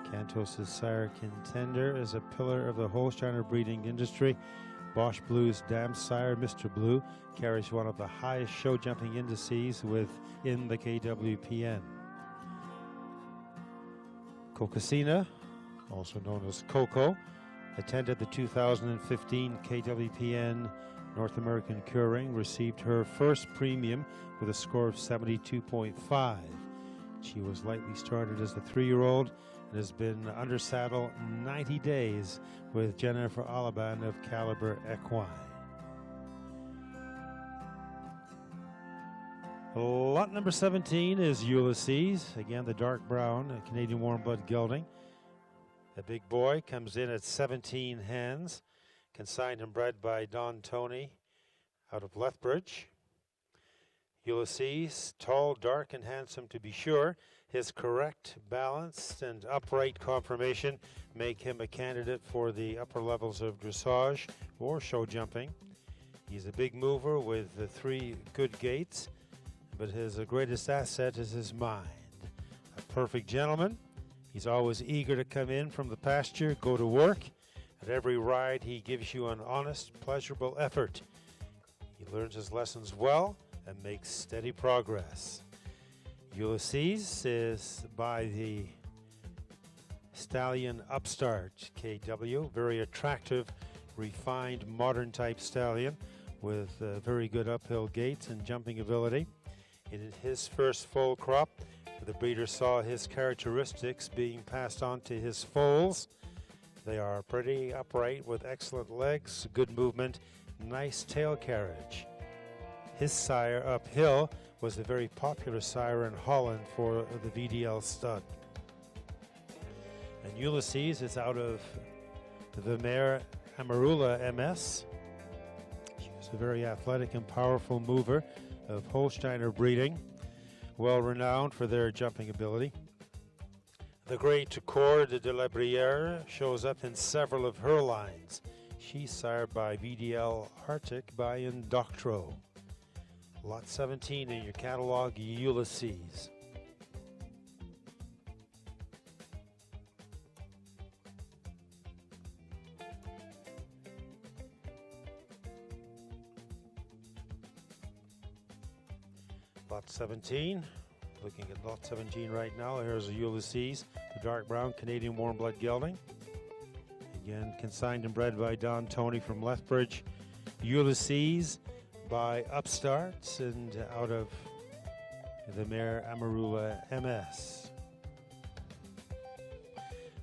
Cantos' sire Contender is a pillar of the Holsteiner breeding industry. Bosch Blue's dam sire, Mr. Blue, carries one of the highest show-jumping indices within the KWPN. Cocosina, also known as Coco, attended the 2015 KWPN North American Cur Ring, received her first premium with a score of 72.5. She was lightly started as a 3-year-old and has been under saddle 90 days with Jennifer Alaban of Caliber Equine. Lot number 17 is Ulysses, again the dark brown, a Canadian warm blood gelding. The big boy comes in at 17 hands, consigned and bred by Don Tony out of Lethbridge. Ulysses, tall, dark, and handsome to be sure. His correct, balanced, and upright conformation make him a candidate for the upper levels of dressage or show jumping. He's a big mover with the 3 good gaits, but his greatest asset is his mind. A perfect gentleman. He's always eager to come in from the pasture, go to work. At every ride, he gives you an honest, pleasurable effort. He learns his lessons well and makes steady progress. Ulysses is by the Stallion Upstart KW, very attractive, refined, modern type stallion with very good uphill gaits and jumping ability. In his first foal crop, the breeder saw his characteristics being passed on to his foals. They are pretty upright with excellent legs, good movement, nice tail carriage. His sire, Uphill, was a very popular sire in Holland for the VDL stud. And Ulysses is out of the mare Amarula MS. She was a very athletic and powerful mover of Holsteiner breeding, well renowned for their jumping ability. The great Corde de la Brière shows up in several of her lines. She's sired by VDL Arctic by Indoctro. Lot 17 in your catalog, Ulysses. Lot 17, Looking at lot 17 right now. Here's a Ulysses, the dark brown Canadian warm blood gelding. Again, consigned and bred by Don Tony from Lethbridge. Ulysses by Upstarts and out of the mare Amarula MS.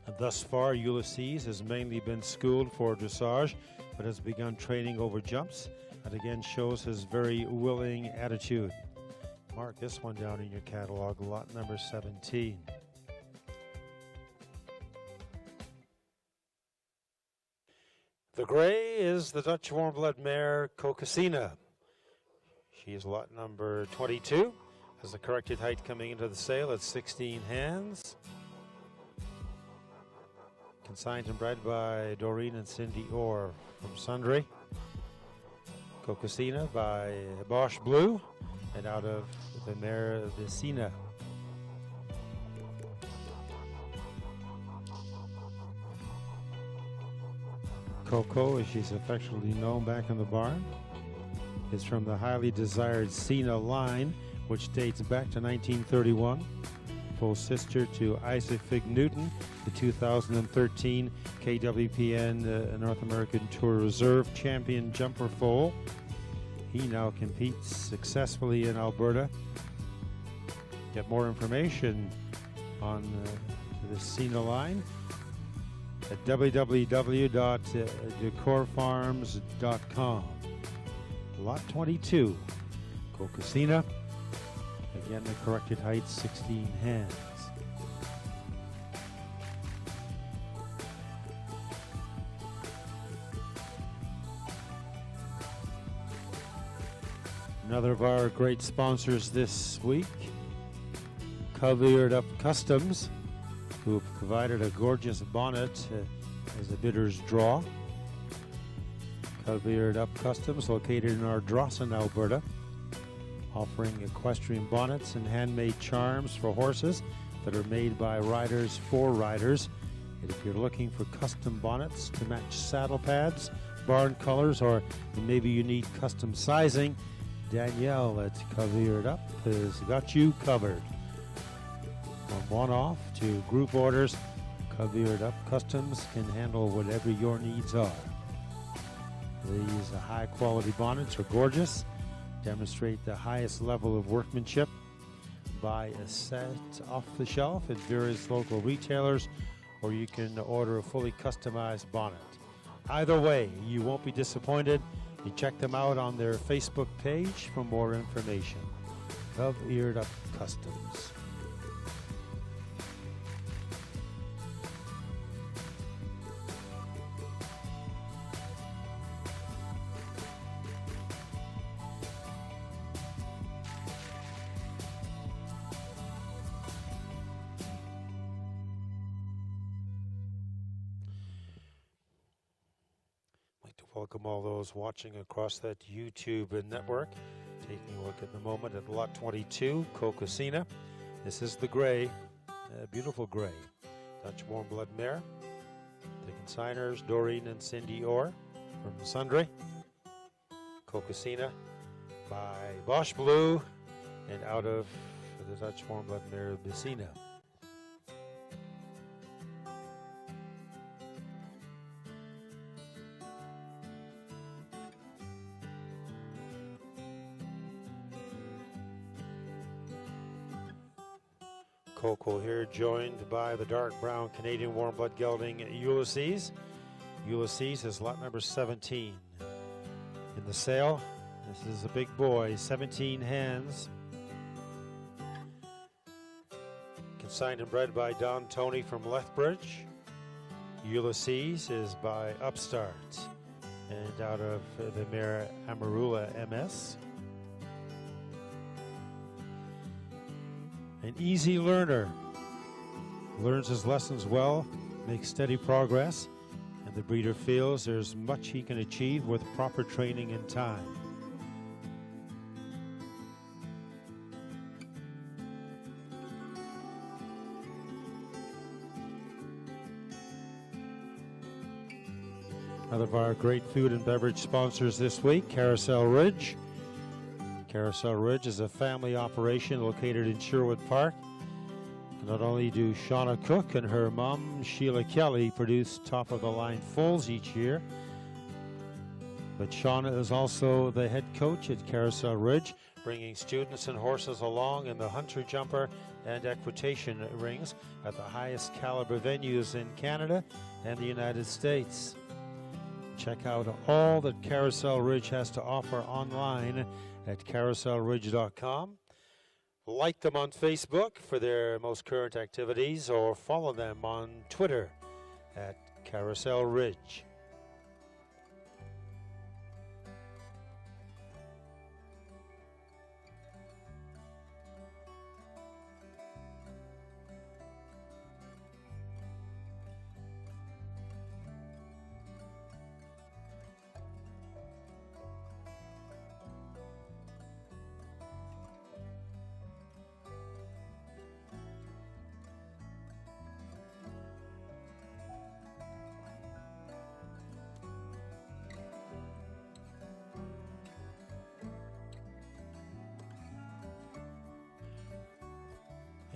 And thus far, Ulysses has mainly been schooled for dressage, but has begun training over jumps, and again shows his very willing attitude. Mark this one down in your catalog, lot number 17. The gray is the Dutch warm blood mare Cocosina. She is lot number 22. Has the corrected height coming into the sale at 16 hands. Consigned and bred by Doreen and Cindy Orr from Sundre. Cocosina by Bosch Blue and out of the mare Vicina. Coco, as she's affectionately known back in the barn, is from the highly desired Cena line, which dates back to 1931. Full sister to Isaac Fig Newton, the 2013 KWPN North American Tour Reserve Champion Jumper Foal. He now competes successfully in Alberta. Get more information on the Cena line at www.decorfarms.com. Lot 22, Cocosina. Again, the corrected height, 16 hands. Another of our great sponsors this week, Covered Up Customs, who have provided a gorgeous bonnet as a bidder's draw. Covered Up Customs, located in Ardrossan, Alberta, offering equestrian bonnets and handmade charms for horses that are made by riders for riders. And if you're looking for custom bonnets to match saddle pads, barn colors, or maybe you need custom sizing, Danielle at Covered Up has got you covered. From one-off to group orders, Covered Up Customs can handle whatever your needs are. These high-quality bonnets are gorgeous, demonstrate the highest level of workmanship. Buy a set off the shelf at various local retailers, or you can order a fully customized bonnet. Either way, you won't be disappointed. You check them out on their Facebook page for more information. Covered Up Customs. Welcome all those watching across that YouTube network. Taking a look at the moment at lot 22, Cocosina. This is the gray, beautiful gray, Dutch warm blood mare. The consigners, Doreen and Cindy Orr from Sundre. Cocosina by Bosch Blue and out of the Dutch warm blood mare, Vicina. Coco here, joined by the dark brown Canadian warm blood gelding Ulysses. Ulysses is lot number 17 in the sale. This is a big boy, 17 hands. Consigned and bred by Don Tony from Lethbridge. Ulysses is by Upstart and out of the mare Amarula MS. An easy learner, learns his lessons well, makes steady progress, and the breeder feels there's much he can achieve with proper training and time. Another of our great food and beverage sponsors this week, Carousel Ridge. Carousel Ridge is a family operation located in Sherwood Park. Not only do Shauna Cook and her mom, Sheila Kelly, produce top-of-the-line foals each year, but Shauna is also the head coach at Carousel Ridge, bringing students and horses along in the hunter jumper and equitation rings at the highest caliber venues in Canada and the United States. Check out all that Carousel Ridge has to offer online at carouselridge.com. Like them on Facebook for their most current activities, or follow them on Twitter at Carousel Ridge.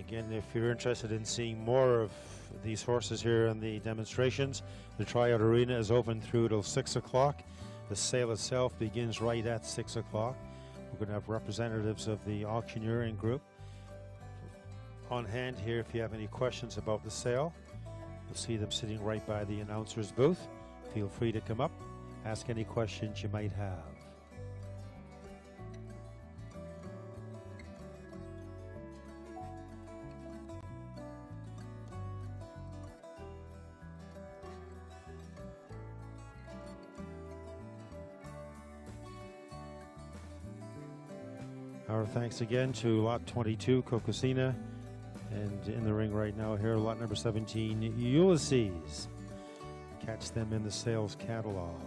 Again, if you're interested in seeing more of these horses here in the demonstrations, the tryout arena is open through till 6 o'clock. The sale itself begins right at 6 o'clock. We're going to have representatives of the auctioneering group on hand here if you have any questions about the sale. You'll see them sitting right by the announcer's booth. Feel free to come up, ask any questions you might have. Our thanks again to Lot 22, Cocosina, and in the ring right now here, Lot number 17, Ulysses. Catch them in the sales catalog.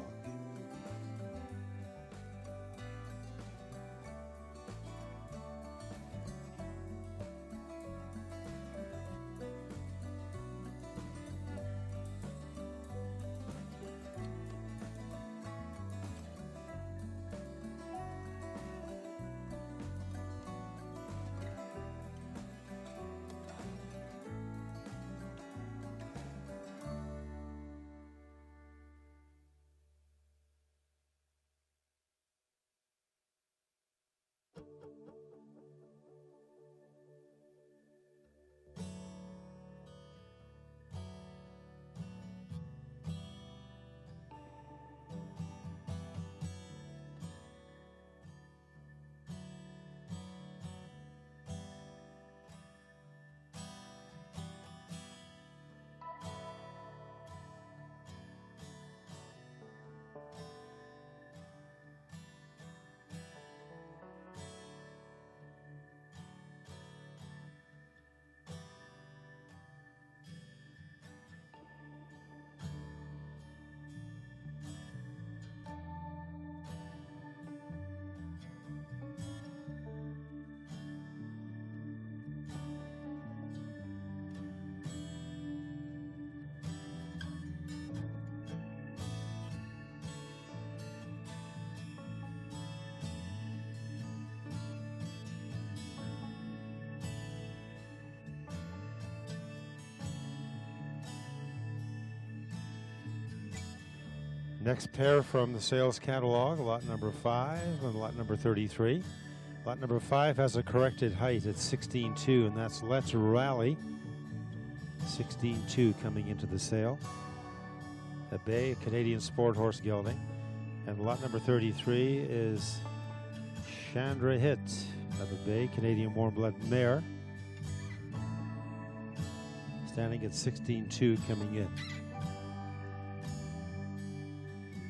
Next pair from the sales catalog, lot number 5 and lot number 33. Lot number 5 has a corrected height at 16.2, and that's Let's Rally. 16.2 coming into the sale. A bay, Canadian Sport Horse Gelding. And lot number 33 is Chandra Hit of a bay, Canadian Warm Blood Mare. Standing at 16.2 coming in.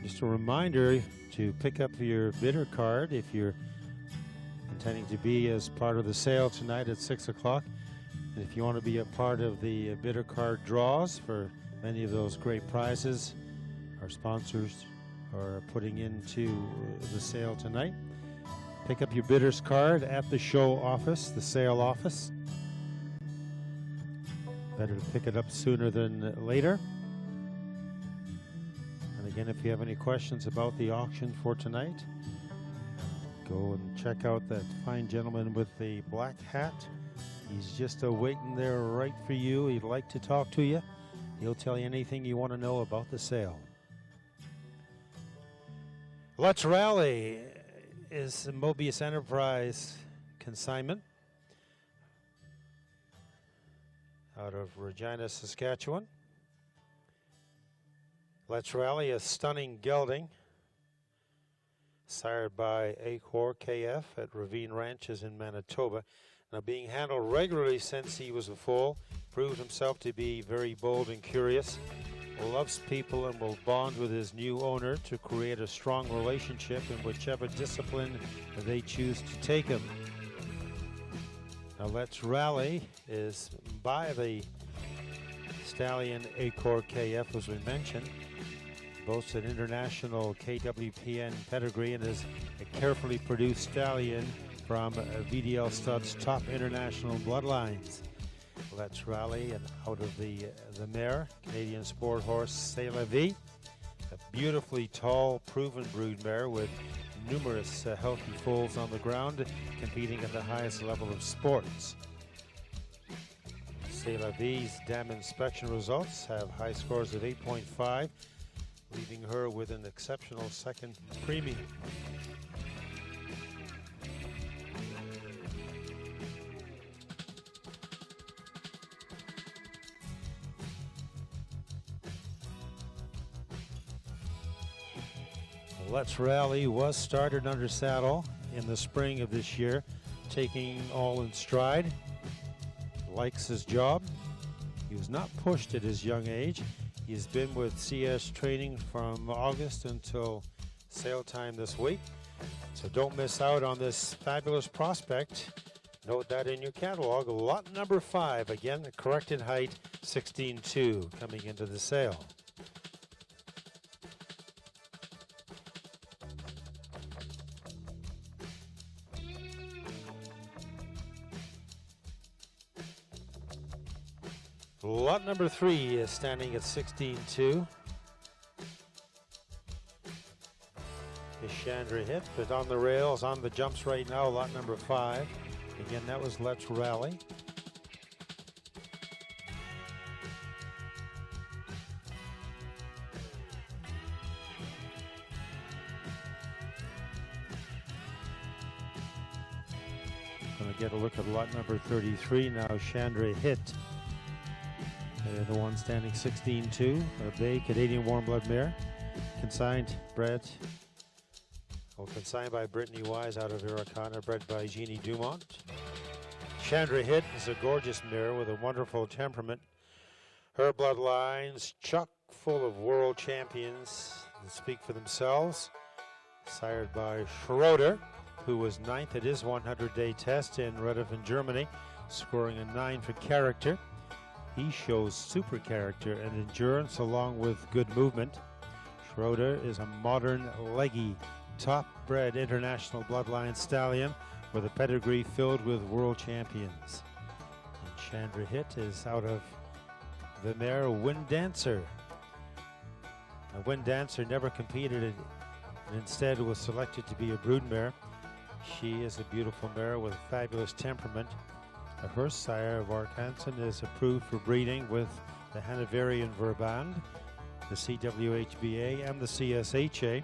Just a reminder to pick up your bidder card if you're intending to be as part of the sale tonight at 6 o'clock. And if you want to be a part of the bidder card draws for many of those great prizes our sponsors are putting into the sale tonight, pick up your bidder's card at the show office, the sale office. Better to pick it up sooner than later. And again, if you have any questions about the auction for tonight, Go and check out that fine gentleman with the black hat. He's just waiting there right for you. He'd like to talk to you. He'll tell you anything you want to know about the sale. Let's Rally is a Mobius Enterprise consignment out of Regina, Saskatchewan. Let's Rally, a stunning gelding, sired by Acor KF at Ravine Ranches in Manitoba. Now, being handled regularly since he was a foal, proved himself to be very bold and curious, loves people, and will bond with his new owner to create a strong relationship in whichever discipline they choose to take him. Now, Let's Rally is by the stallion Acor KF, as we mentioned. Boasts an international KWPN pedigree and is a carefully produced stallion from VDL Stud's top international bloodlines. Let's Rally, and out of the mare, Canadian sport horse C'est La Vie, a beautifully tall, proven brood mare with numerous healthy foals on the ground, competing at the highest level of sports. C'est La Vie's dam inspection results have high scores of 8.5, leaving her with an exceptional second premium. Let's Rally was started under saddle in the spring of this year, taking all in stride. Likes his job. He was not pushed at his young age. He's been with CS training from August until sale time this week. So don't miss out on this fabulous prospect. Note that in your catalog. Lot number 5, again, the corrected height, 16.2, coming into the sale. Lot number 3 is standing at 16.2. Is Chandra Hit, but on the rails, on the jumps right now, lot number 5. Again, that was Let's Rally. Going to get a look at lot number 33 now, Chandra Hit. The one standing 16.2, a bay Canadian warm blood mare, consigned by Brittany Wise out of Iracana, bred by Jeannie Dumont. Chandra Hit is a gorgeous mare with a wonderful temperament. Her bloodlines chock full of world champions that speak for themselves. Sired by Schroeder, who was 9th at his 100-day test in Redhofen, Germany, scoring a 9 for character. He shows super character and endurance along with good movement. Schroeder is a modern, leggy, top-bred international bloodline stallion with a pedigree filled with world champions. And Chandra Hit is out of the mare Wind Dancer. Now, Wind Dancer never competed and instead was selected to be a brood mare. She is a beautiful mare with a fabulous temperament. Her sire, Varkansen, is approved for breeding with the Hanoverian Verband, the CWHBA, and the CSHA.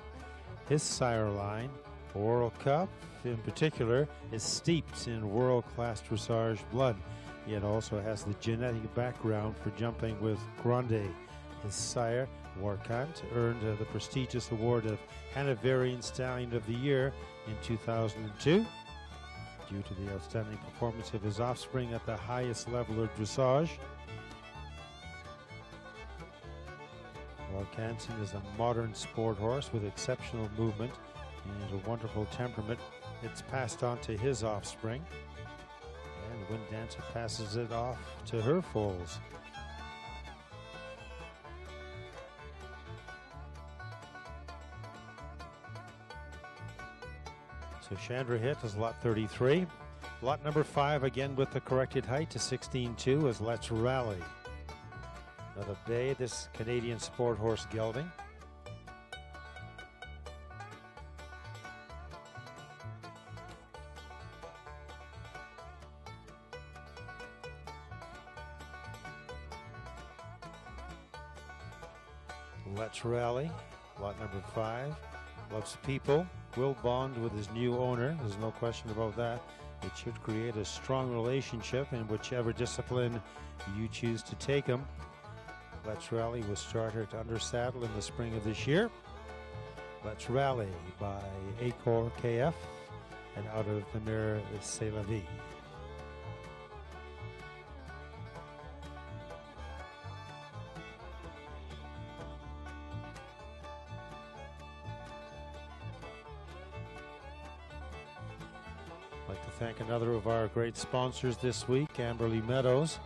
His sire line, Oral Cup in particular, is steeped in world-class dressage blood. It also has the genetic background for jumping with Grande. His sire, Warkant, earned the prestigious award of Hanoverian Stallion of the Year in 2002. Due to the outstanding performance of his offspring at the highest level of dressage. Warkansen is a modern sport horse with exceptional movement and a wonderful temperament. It's passed on to his offspring, and Wind Dancer passes it off to her foals. So Chandra Hit is lot 33. Lot number 5, again with the corrected height to 16.2, is Let's Rally. Another bay, this Canadian sport horse gelding. Let's Rally, lot number 5. Loves people, will bond with his new owner. There's no question about that. It should create a strong relationship in whichever discipline you choose to take him. Let's Rally was started under saddle in the spring of this year. Let's Rally by Acor KF and out of the mare C'est La Vie. I'd like to thank another of our great sponsors this week, Amberley Meadows.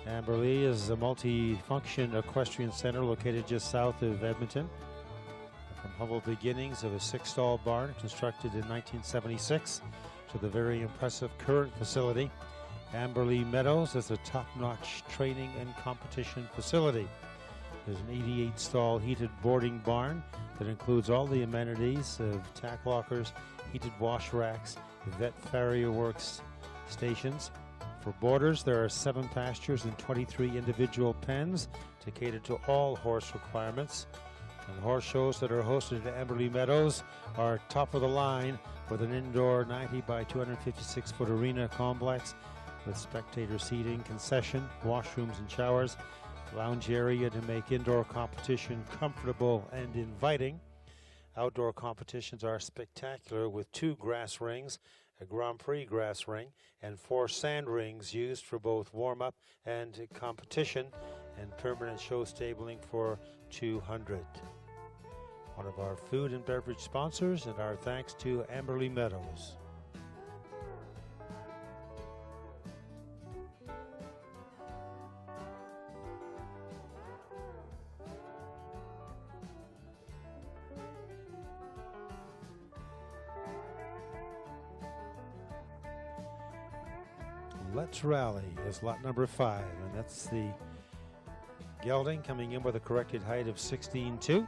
Amberley is a multi-function equestrian center located just south of Edmonton. From humble beginnings of a 6-stall barn constructed in 1976 to the very impressive current facility, Amberley Meadows is a top-notch training and competition facility. There's an 88-stall heated boarding barn that includes all the amenities of tack lockers, heated wash racks, vet farrier works stations. For boarders, there are 7 pastures and 23 individual pens to cater to all horse requirements. And the horse shows that are hosted at Amberley Meadows are top of the line with an indoor 90 by 256 foot arena complex with spectator seating, concession, washrooms and showers, lounge area to make indoor competition comfortable and inviting. Outdoor competitions are spectacular with 2 grass rings, a Grand Prix grass ring, and 4 sand rings used for both warm-up and competition, and permanent show stabling for 200. One of our food and beverage sponsors, and our thanks to Amberley Meadows. Let's Rally is lot number 5, and that's the gelding coming in with a corrected height of 16.2.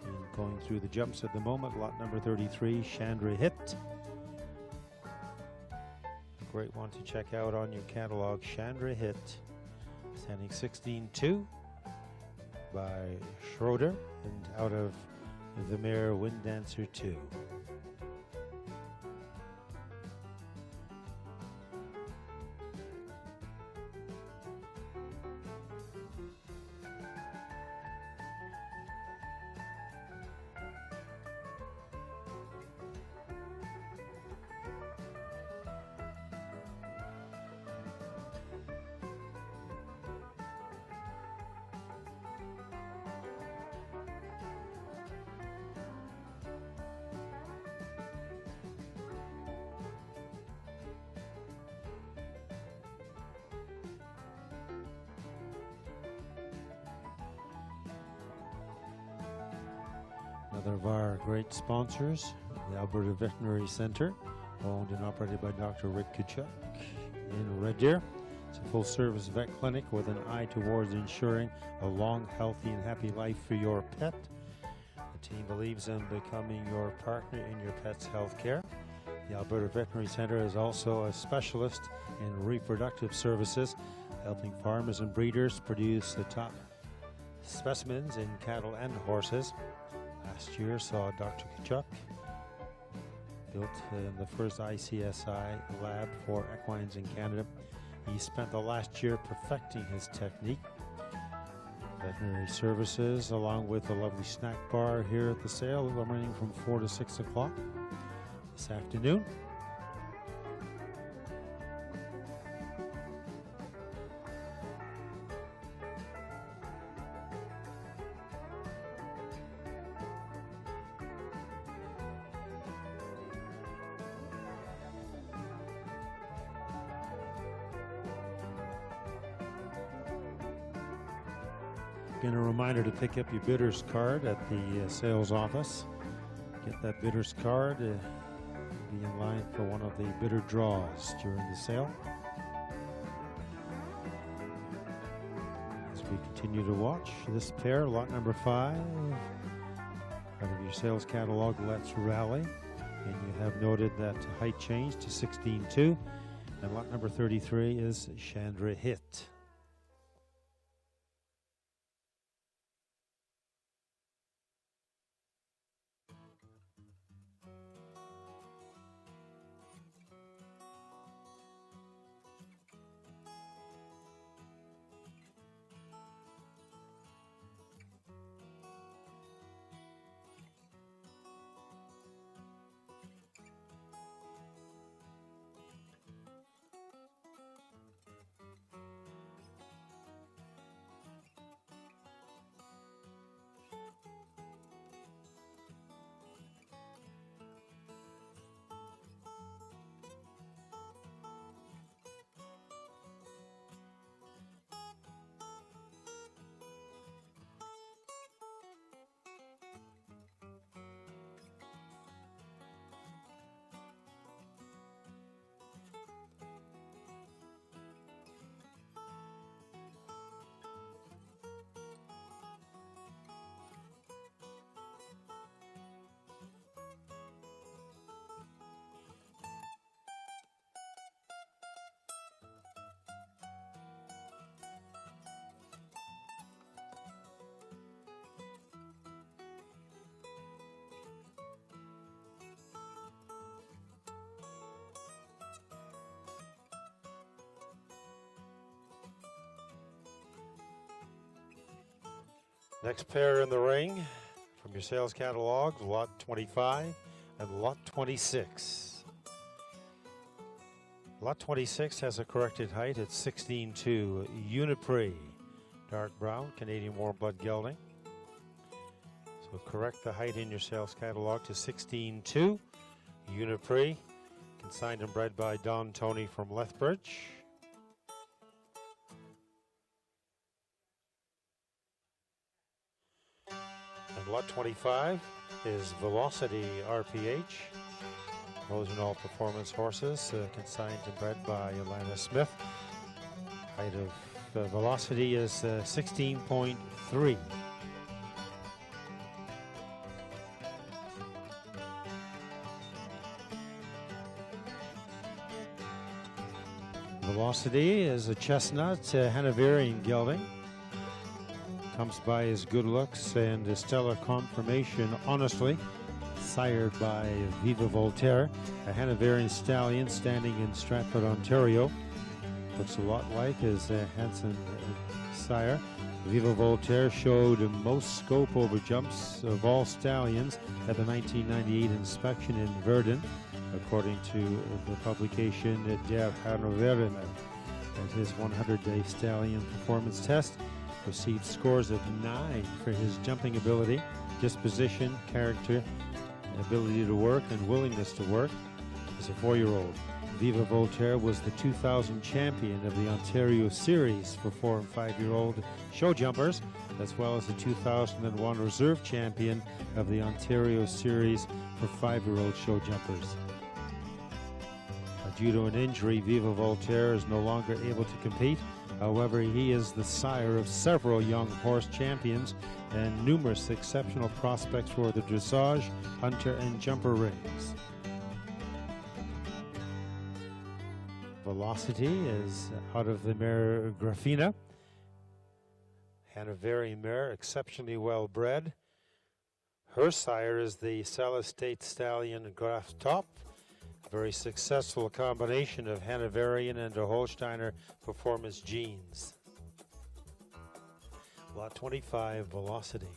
And going through the jumps at the moment, lot number 33, Chandra Hit. A great one to check out on your catalog, Chandra Hit. Standing 16.2 by Schroeder and out of the mare Wind Dancer 2. Another of our great sponsors, the Alberta Veterinary Center, owned and operated by Dr. Rick Kachuk in Red Deer. It's a full-service vet clinic with an eye towards ensuring a long, healthy, and happy life for your pet. The team believes in becoming your partner in your pet's health care. The Alberta Veterinary Center is also a specialist in reproductive services, helping farmers and breeders produce the top specimens in cattle and horses. Last year saw Dr. Kachuk built the first ICSI lab for equines in Canada. He spent the last year perfecting his technique. Veterinary services, along with a lovely snack bar here at the sale, running from 4 to 6 o'clock this afternoon. Again, a reminder to pick up your bidder's card at the sales office. Get that bidder's card, be in line for one of the bidder draws during the sale. As we continue to watch this pair, lot number 5, out of your sales catalog, Let's Rally. And you have noted that height change to 16.2. And lot number 33 is Chandra Hit. Next pair in the ring from your sales catalog, lot 25 and lot 26. Lot 26 has a corrected height at 16.2. Unipre, dark brown, Canadian warm blood gelding. So correct the height in your sales catalog to 16.2. Unipre, consigned and bred by Don Tony from Lethbridge. And lot 25 is Velocity RPH. Those are all performance horses, consigned and bred by Alana Smith. Height of Velocity is 16.3. Velocity is a chestnut, Hanoverian gelding. Comes by his good looks and a stellar conformation, honestly. Sired by Viva Voltaire, a Hanoverian stallion standing in Stratford, Ontario. Looks a lot like his Hanson sire. Viva Voltaire showed most scope over jumps of all stallions at the 1998 inspection in Verdun, according to the publication Der Hanoverian. At his 100-day stallion performance test, received scores of 9 for his jumping ability, disposition, character, ability to work, and willingness to work. As a 4-year-old, Viva Voltaire was the 2000 champion of the Ontario Series for 4- and 5-year-old show jumpers, as well as the 2001 reserve champion of the Ontario Series for 5-year-old show jumpers. Due to an injury, Viva Voltaire is no longer able to compete. However, he is the sire of several young horse champions and numerous exceptional prospects for the dressage, hunter, and jumper rings. Velocity is out of the mare Grafina. Hanoverian mare, exceptionally well bred. Her sire is the Sala State Stallion Graf Top. Very successful combination of Hanoverian and a Holsteiner performance genes. Lot 25, Velocity.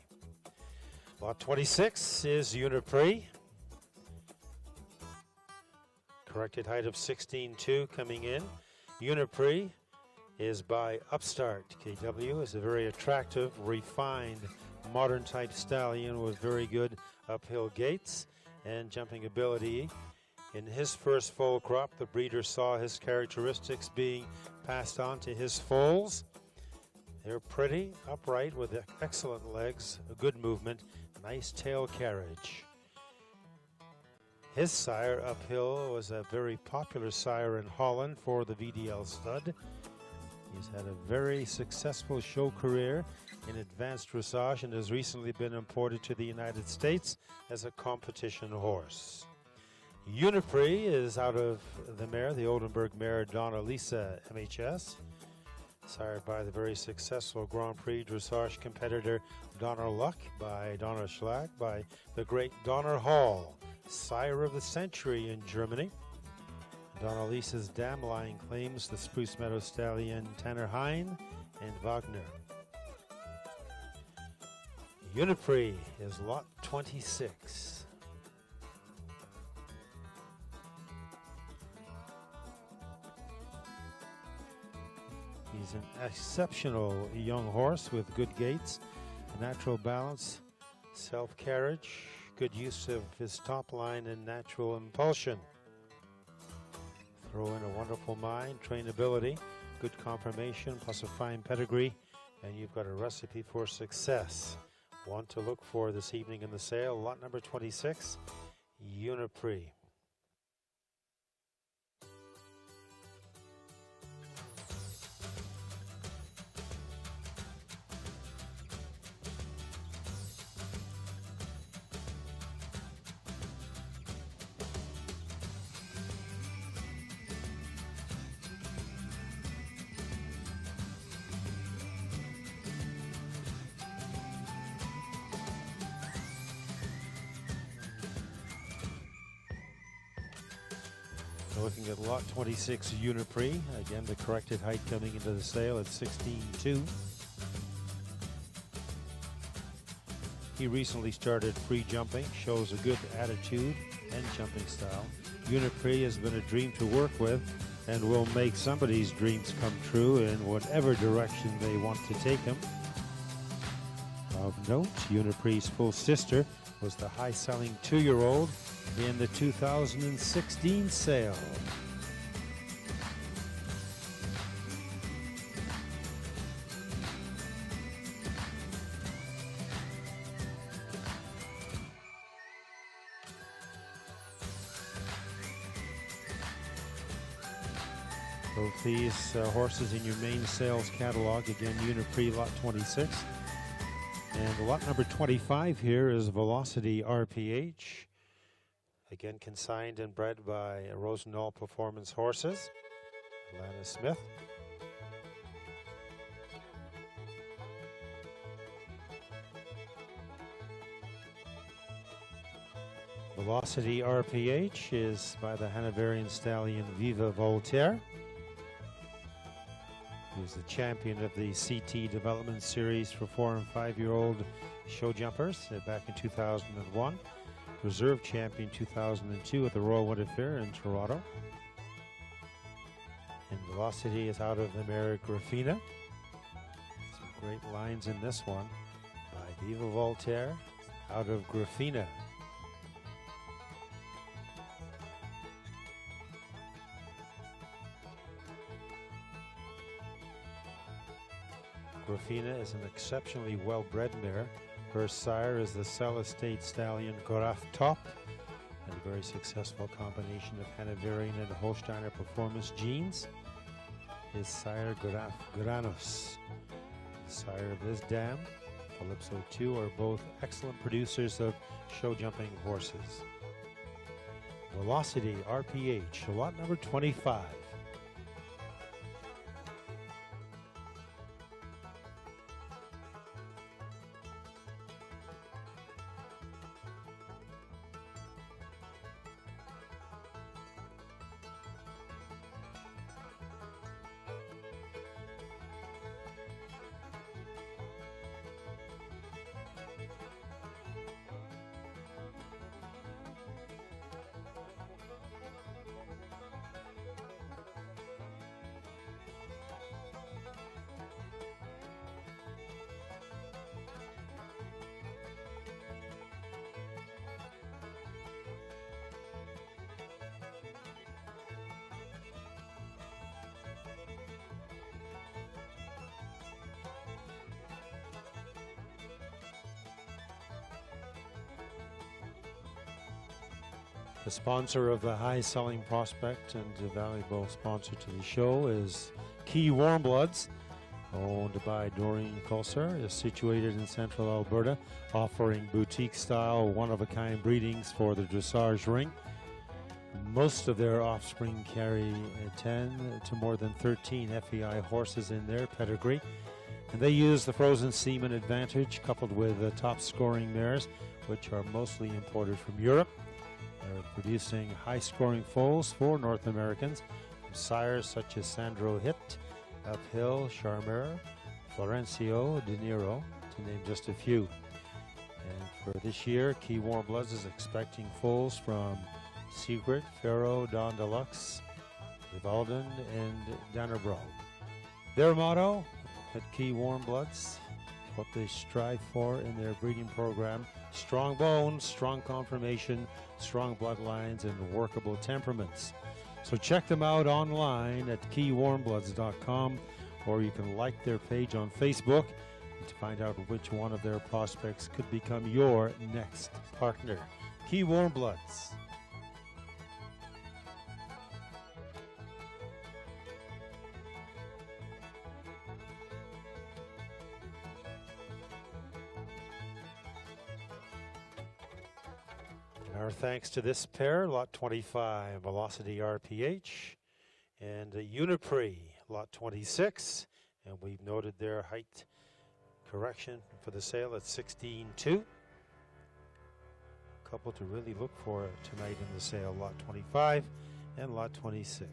Lot 26 is Unipre. Corrected height of 16.2 coming in. Unipre is by Upstart. KW is a very attractive, refined, modern type stallion with very good uphill gaits and jumping ability. In his first foal crop, the breeder saw his characteristics being passed on to his foals. They're pretty, upright, with excellent legs, a good movement, nice tail carriage. His sire, Uphill, was a very popular sire in Holland for the VDL stud. He's had a very successful show career in advanced dressage and has recently been imported to the United States as a competition horse. Unipre is out of the mare, the Oldenburg mare Donna Lisa MHS, sired by the very successful Grand Prix dressage competitor Donner Luck by Donner Schlag, by the great Donner Hall, sire of the century in Germany. Donna Lisa's dam line claims the Spruce Meadow stallion Tanner Hein and Wagner. Unipre is lot 26. He's an exceptional young horse with good gaits, natural balance, self-carriage, good use of his top line and natural impulsion. Throw in a wonderful mind, trainability, good conformation, plus a fine pedigree, and you've got a recipe for success. One to look for this evening in the sale, lot number 26, Unipre. Looking at lot 26 Unipre, again the corrected height coming into the sale at 16.2. He recently started free jumping, shows a good attitude and jumping style. Uniprix has been a dream to work with and will make somebody's dreams come true in whatever direction they want to take him. Of note, Uniprix's full sister was the high-selling 2-year-old in the 2016 sale. Both these horses in your main sales catalog. Again, Uniprix lot 26. And lot number 25 here is Velocity RPH. Again, consigned and bred by Rosendahl Performance Horses. Lana Smith. Velocity RPH is by the Hanoverian stallion Viva Voltaire. He was the champion of the CT Development Series for 4- and 5-year-old show jumpers back in 2001. Reserve champion 2002 at the Royal Winter Fair in Toronto. And Velocity is out of the mare Grafina. Some great lines in this one by Viva Voltaire out of Grafina. Grafina is an exceptionally well-bred mare. Her sire is the Cell Estate stallion Graf Top, and a very successful combination of Hanoverian and Holsteiner performance genes. His sire Graf Granos, the sire of this dam, Calypso 2, are both excellent producers of show jumping horses. Velocity RPH, lot number 25. The sponsor of the high-selling prospect and a valuable sponsor to the show is Key Warmbloods, owned by Doreen Coulser, is situated in central Alberta, offering boutique-style, one-of-a-kind breedings for the dressage ring. Most of their offspring carry 10 to more than 13 FEI horses in their pedigree, and they use the frozen semen advantage coupled with top-scoring mares, which are mostly imported from Europe. They're producing high-scoring foals for North Americans from sires such as Sandro Hit, Uphill, Charmer, Florencio, De Niro, to name just a few. And for this year, Key Warmbloods is expecting foals from Secret, Pharaoh, Don Deluxe, Vivalden, and Dannebrog. Their motto at Key Warmbloods, what they strive for in their breeding program: strong bones, strong conformation, strong bloodlines, and workable temperaments. So check them out online at keywarmbloods.com, or you can like their page on Facebook to find out which one of their prospects could become your next partner. Key Warmbloods. Our thanks to this pair, lot 25, Velocity RPH, and Uniprix, lot 26. And we've noted their height correction for the sale at 16.2. Couple to really look for tonight in the sale, lot 25 and lot 26.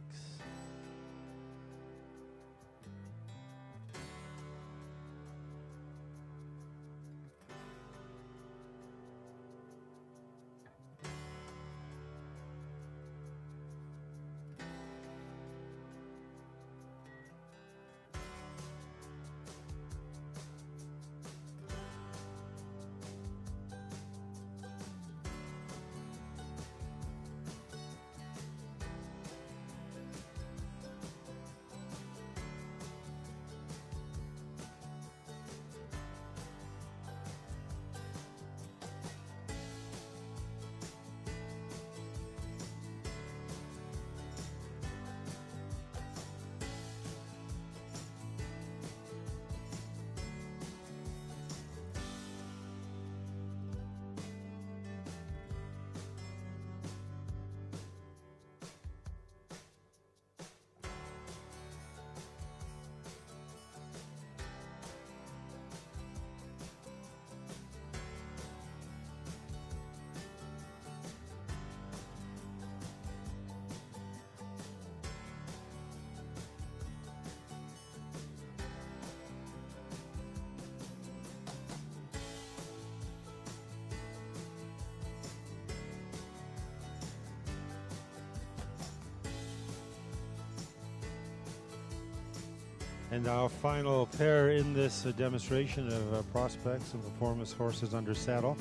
And our final pair in this demonstration of prospects and performance horses under saddle,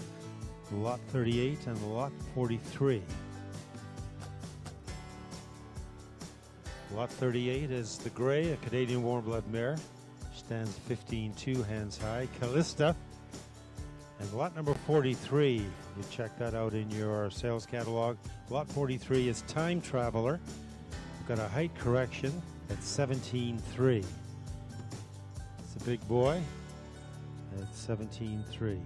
lot 38 and lot 43. Lot 38 is the Gray, a Canadian warm blood mare. Stands 15-2, hands high. Callista. And lot number 43, you check that out in your sales catalog. Lot 43 is Time Traveler. We've got a height correction at 17.3. It's a big boy at 17.3.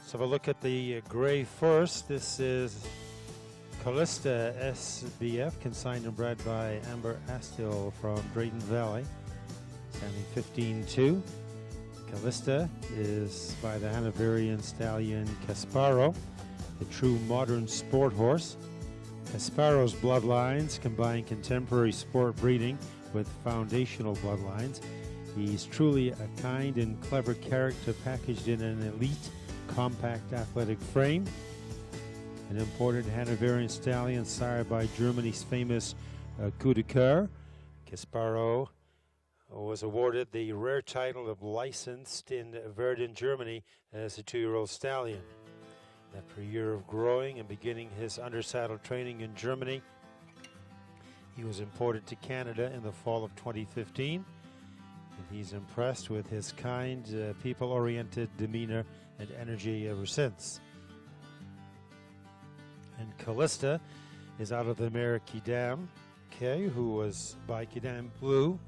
So have a look at the Gray first. This is Callista SBF, consigned and bred by Amber Astill from Drayton Valley, standing 15-2. Callista is by the Hanoverian stallion Casparo, a true modern sport horse. Casparo's bloodlines combine contemporary sport breeding with foundational bloodlines. He's truly a kind and clever character packaged in an elite, compact athletic frame. An imported Hanoverian stallion sired by Germany's famous Coup de Coeur. Casparo was awarded the rare title of licensed in Verdun, Germany as a 2-year-old stallion. After a year of growing and beginning his undersaddle training in Germany, he was imported to Canada in the fall of 2015. And he's impressed with his kind, people-oriented demeanor and energy ever since. And Callista is out of the mare Kidam, who was by Kidam Blue.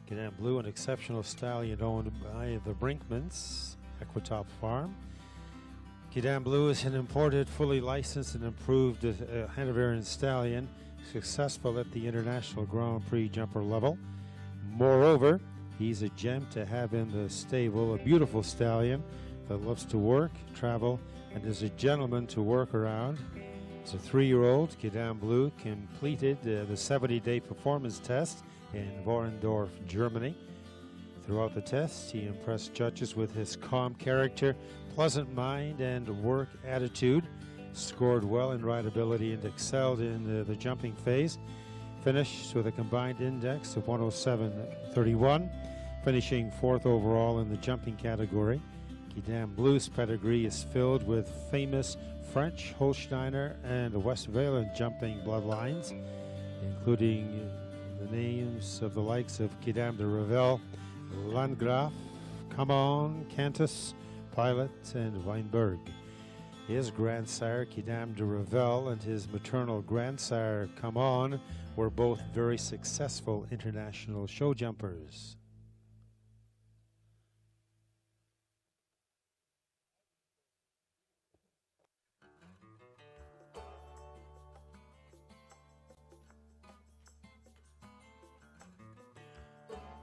Kidam Blue, an exceptional stallion owned by the Brinkmans, Equitop Farm. Kidam Blue is an imported, fully licensed and improved Hanoverian stallion, successful at the International Grand Prix jumper level. Moreover, he's a gem to have in the stable, a beautiful stallion that loves to work, travel, and is a gentleman to work around. As a 3-year-old, Kidam Blue completed the 70-day performance test in Vorendorf, Germany. Throughout the test, he impressed judges with his calm character, pleasant mind, and work attitude, scored well in rideability, and excelled in the jumping phase. Finished with a combined index of 107.31, finishing 4th overall in the jumping category. Kidam Blue's pedigree is filled with famous French, Holsteiner, and Westphalian jumping bloodlines, including the names of the likes of Kidam de Revel, Landgraf, Come On, Cantus, Pilot, and Weinberg. His grandsire, Kidam de Revel, and his maternal grandsire, Come On, were both very successful international show jumpers.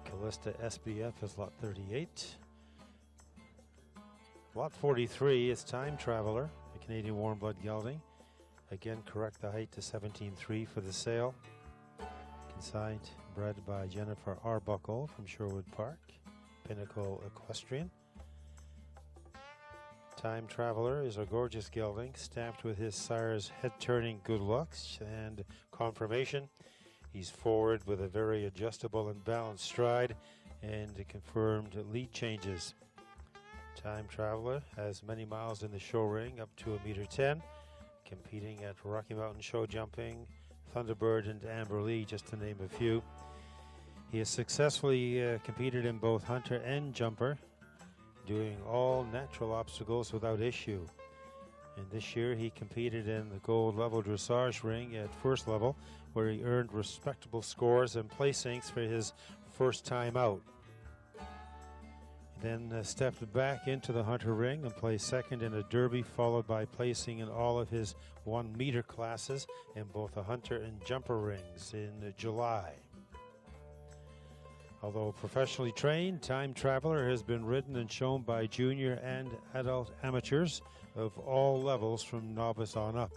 Callista SBF is lot 38. Lot 43 is Time Traveler, a Canadian warm blood gelding. Again, correct the height to 17.3 for the sale. Consigned, bred by Jennifer Arbuckle from Sherwood Park, Pinnacle Equestrian. Time Traveler is a gorgeous gelding, stamped with his sire's head-turning good looks and conformation. He's forward with a very adjustable and balanced stride and confirmed lead changes. Time Traveler has many miles in the show ring, up to 1.10 m, competing at Rocky Mountain Show Jumping, Thunderbird, and Amber Lee, just to name a few. He has successfully competed in both hunter and jumper, doing all natural obstacles without issue. And this year he competed in the gold level dressage ring at first level, where he earned respectable scores and placings for his first time out. He then stepped back into the hunter ring and placed second in a derby, followed by placing in all of his 1 meter classes in both the hunter and jumper rings in July. Although professionally trained, Time Traveler has been ridden and shown by junior and adult amateurs of all levels from novice on up.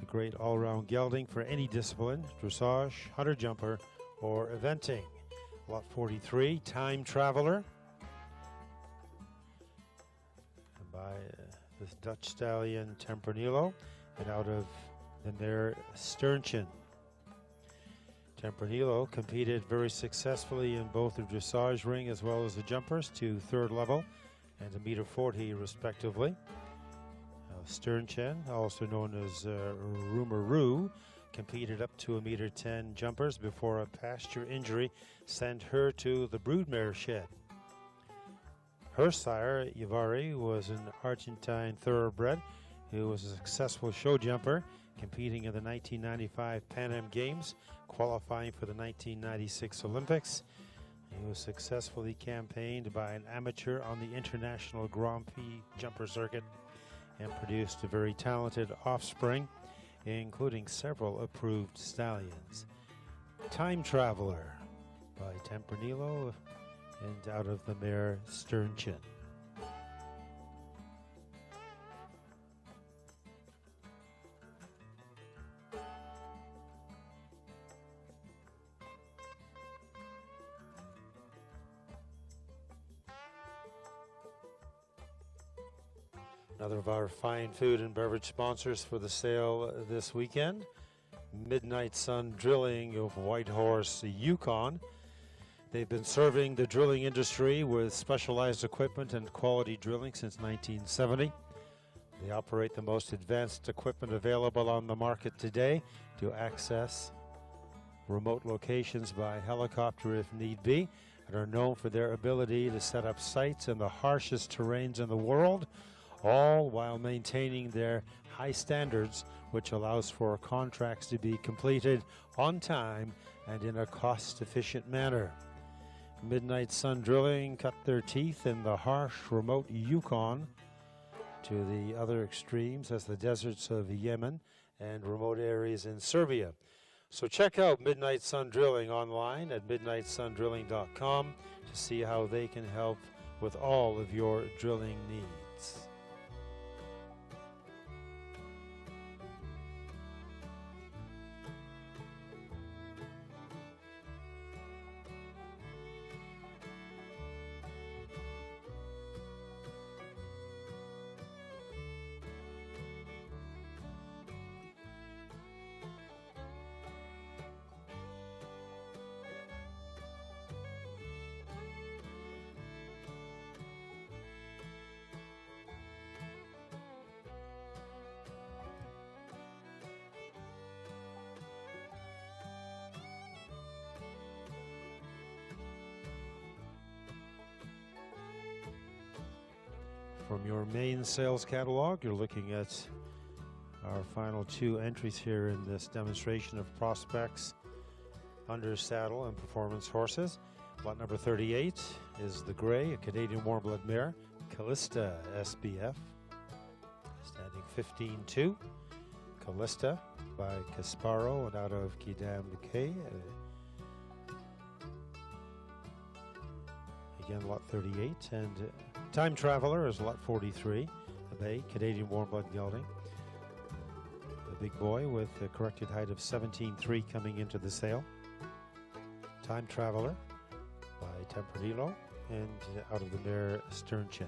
A great all-round gelding for any discipline, dressage, hunter jumper, or eventing. Lot 43, Time Traveler. By This Dutch stallion Tempranillo, and out of the mare Sternchen. Tempranillo competed very successfully in both the dressage ring as well as the jumpers to third level and a meter 40 respectively. Sternchen, also known as Rumaru, competed up to a meter 10 jumpers before a pasture injury sent her to the broodmare shed. Her sire, Ivari, was an Argentine thoroughbred who was a successful show jumper, competing in the 1995 Pan Am Games, qualifying for the 1996 Olympics. He was successfully campaigned by an amateur on the International Grand Prix jumper circuit and produced a very talented offspring, including several approved stallions. Time Traveler by Tempranillo, and out of the mare Sternchen. Another of our fine food and beverage sponsors for the sale this weekend, Midnight Sun Drilling of Whitehorse, Yukon. They've been serving the drilling industry with specialized equipment and quality drilling since 1970. They operate the most advanced equipment available on the market today to access remote locations by helicopter if need be, and are known for their ability to set up sites in the harshest terrains in the world, all while maintaining their high standards, which allows for contracts to be completed on time and in a cost-efficient manner. Midnight Sun Drilling cut their teeth in the harsh, remote Yukon to the other extremes as the deserts of Yemen and remote areas in Serbia. So check out Midnight Sun Drilling online at midnightsundrilling.com to see how they can help with all of your drilling needs. From your main sales catalog, you're looking at our final two entries here in this demonstration of prospects, under saddle and performance horses. Lot number 38 is the Grey, a Canadian warm-blood mare, Callista SBF, standing 15-2. Callista by Casparo and out of Kidam Decay. Again, lot 38, and Time Traveler is lot 43, a bay, Canadian warm-blood gelding. A big boy with a corrected height of 17.3 coming into the sale. Time Traveler by Tempranillo, and out of the mare Sternchen.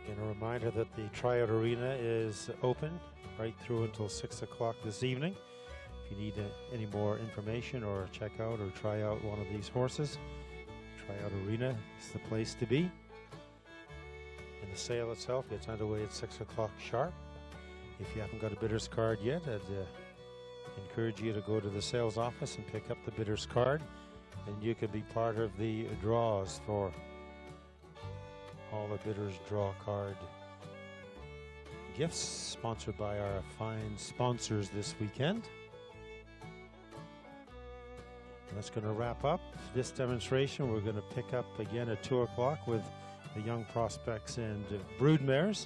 And a reminder that the tryout arena is open right through until 6 o'clock this evening. If you need any more information or check out or try out one of these horses, tryout arena is the place to be. And the sale itself gets underway at 6 o'clock sharp. If you haven't got a bidder's card yet, I'd encourage you to go to the sales office and pick up the bidder's card, and you can be part of the draws for all the bidders draw card gifts, sponsored by our fine sponsors this weekend. And that's going to wrap up this demonstration. We're going to pick up again at 2 o'clock with the young prospects and broodmares.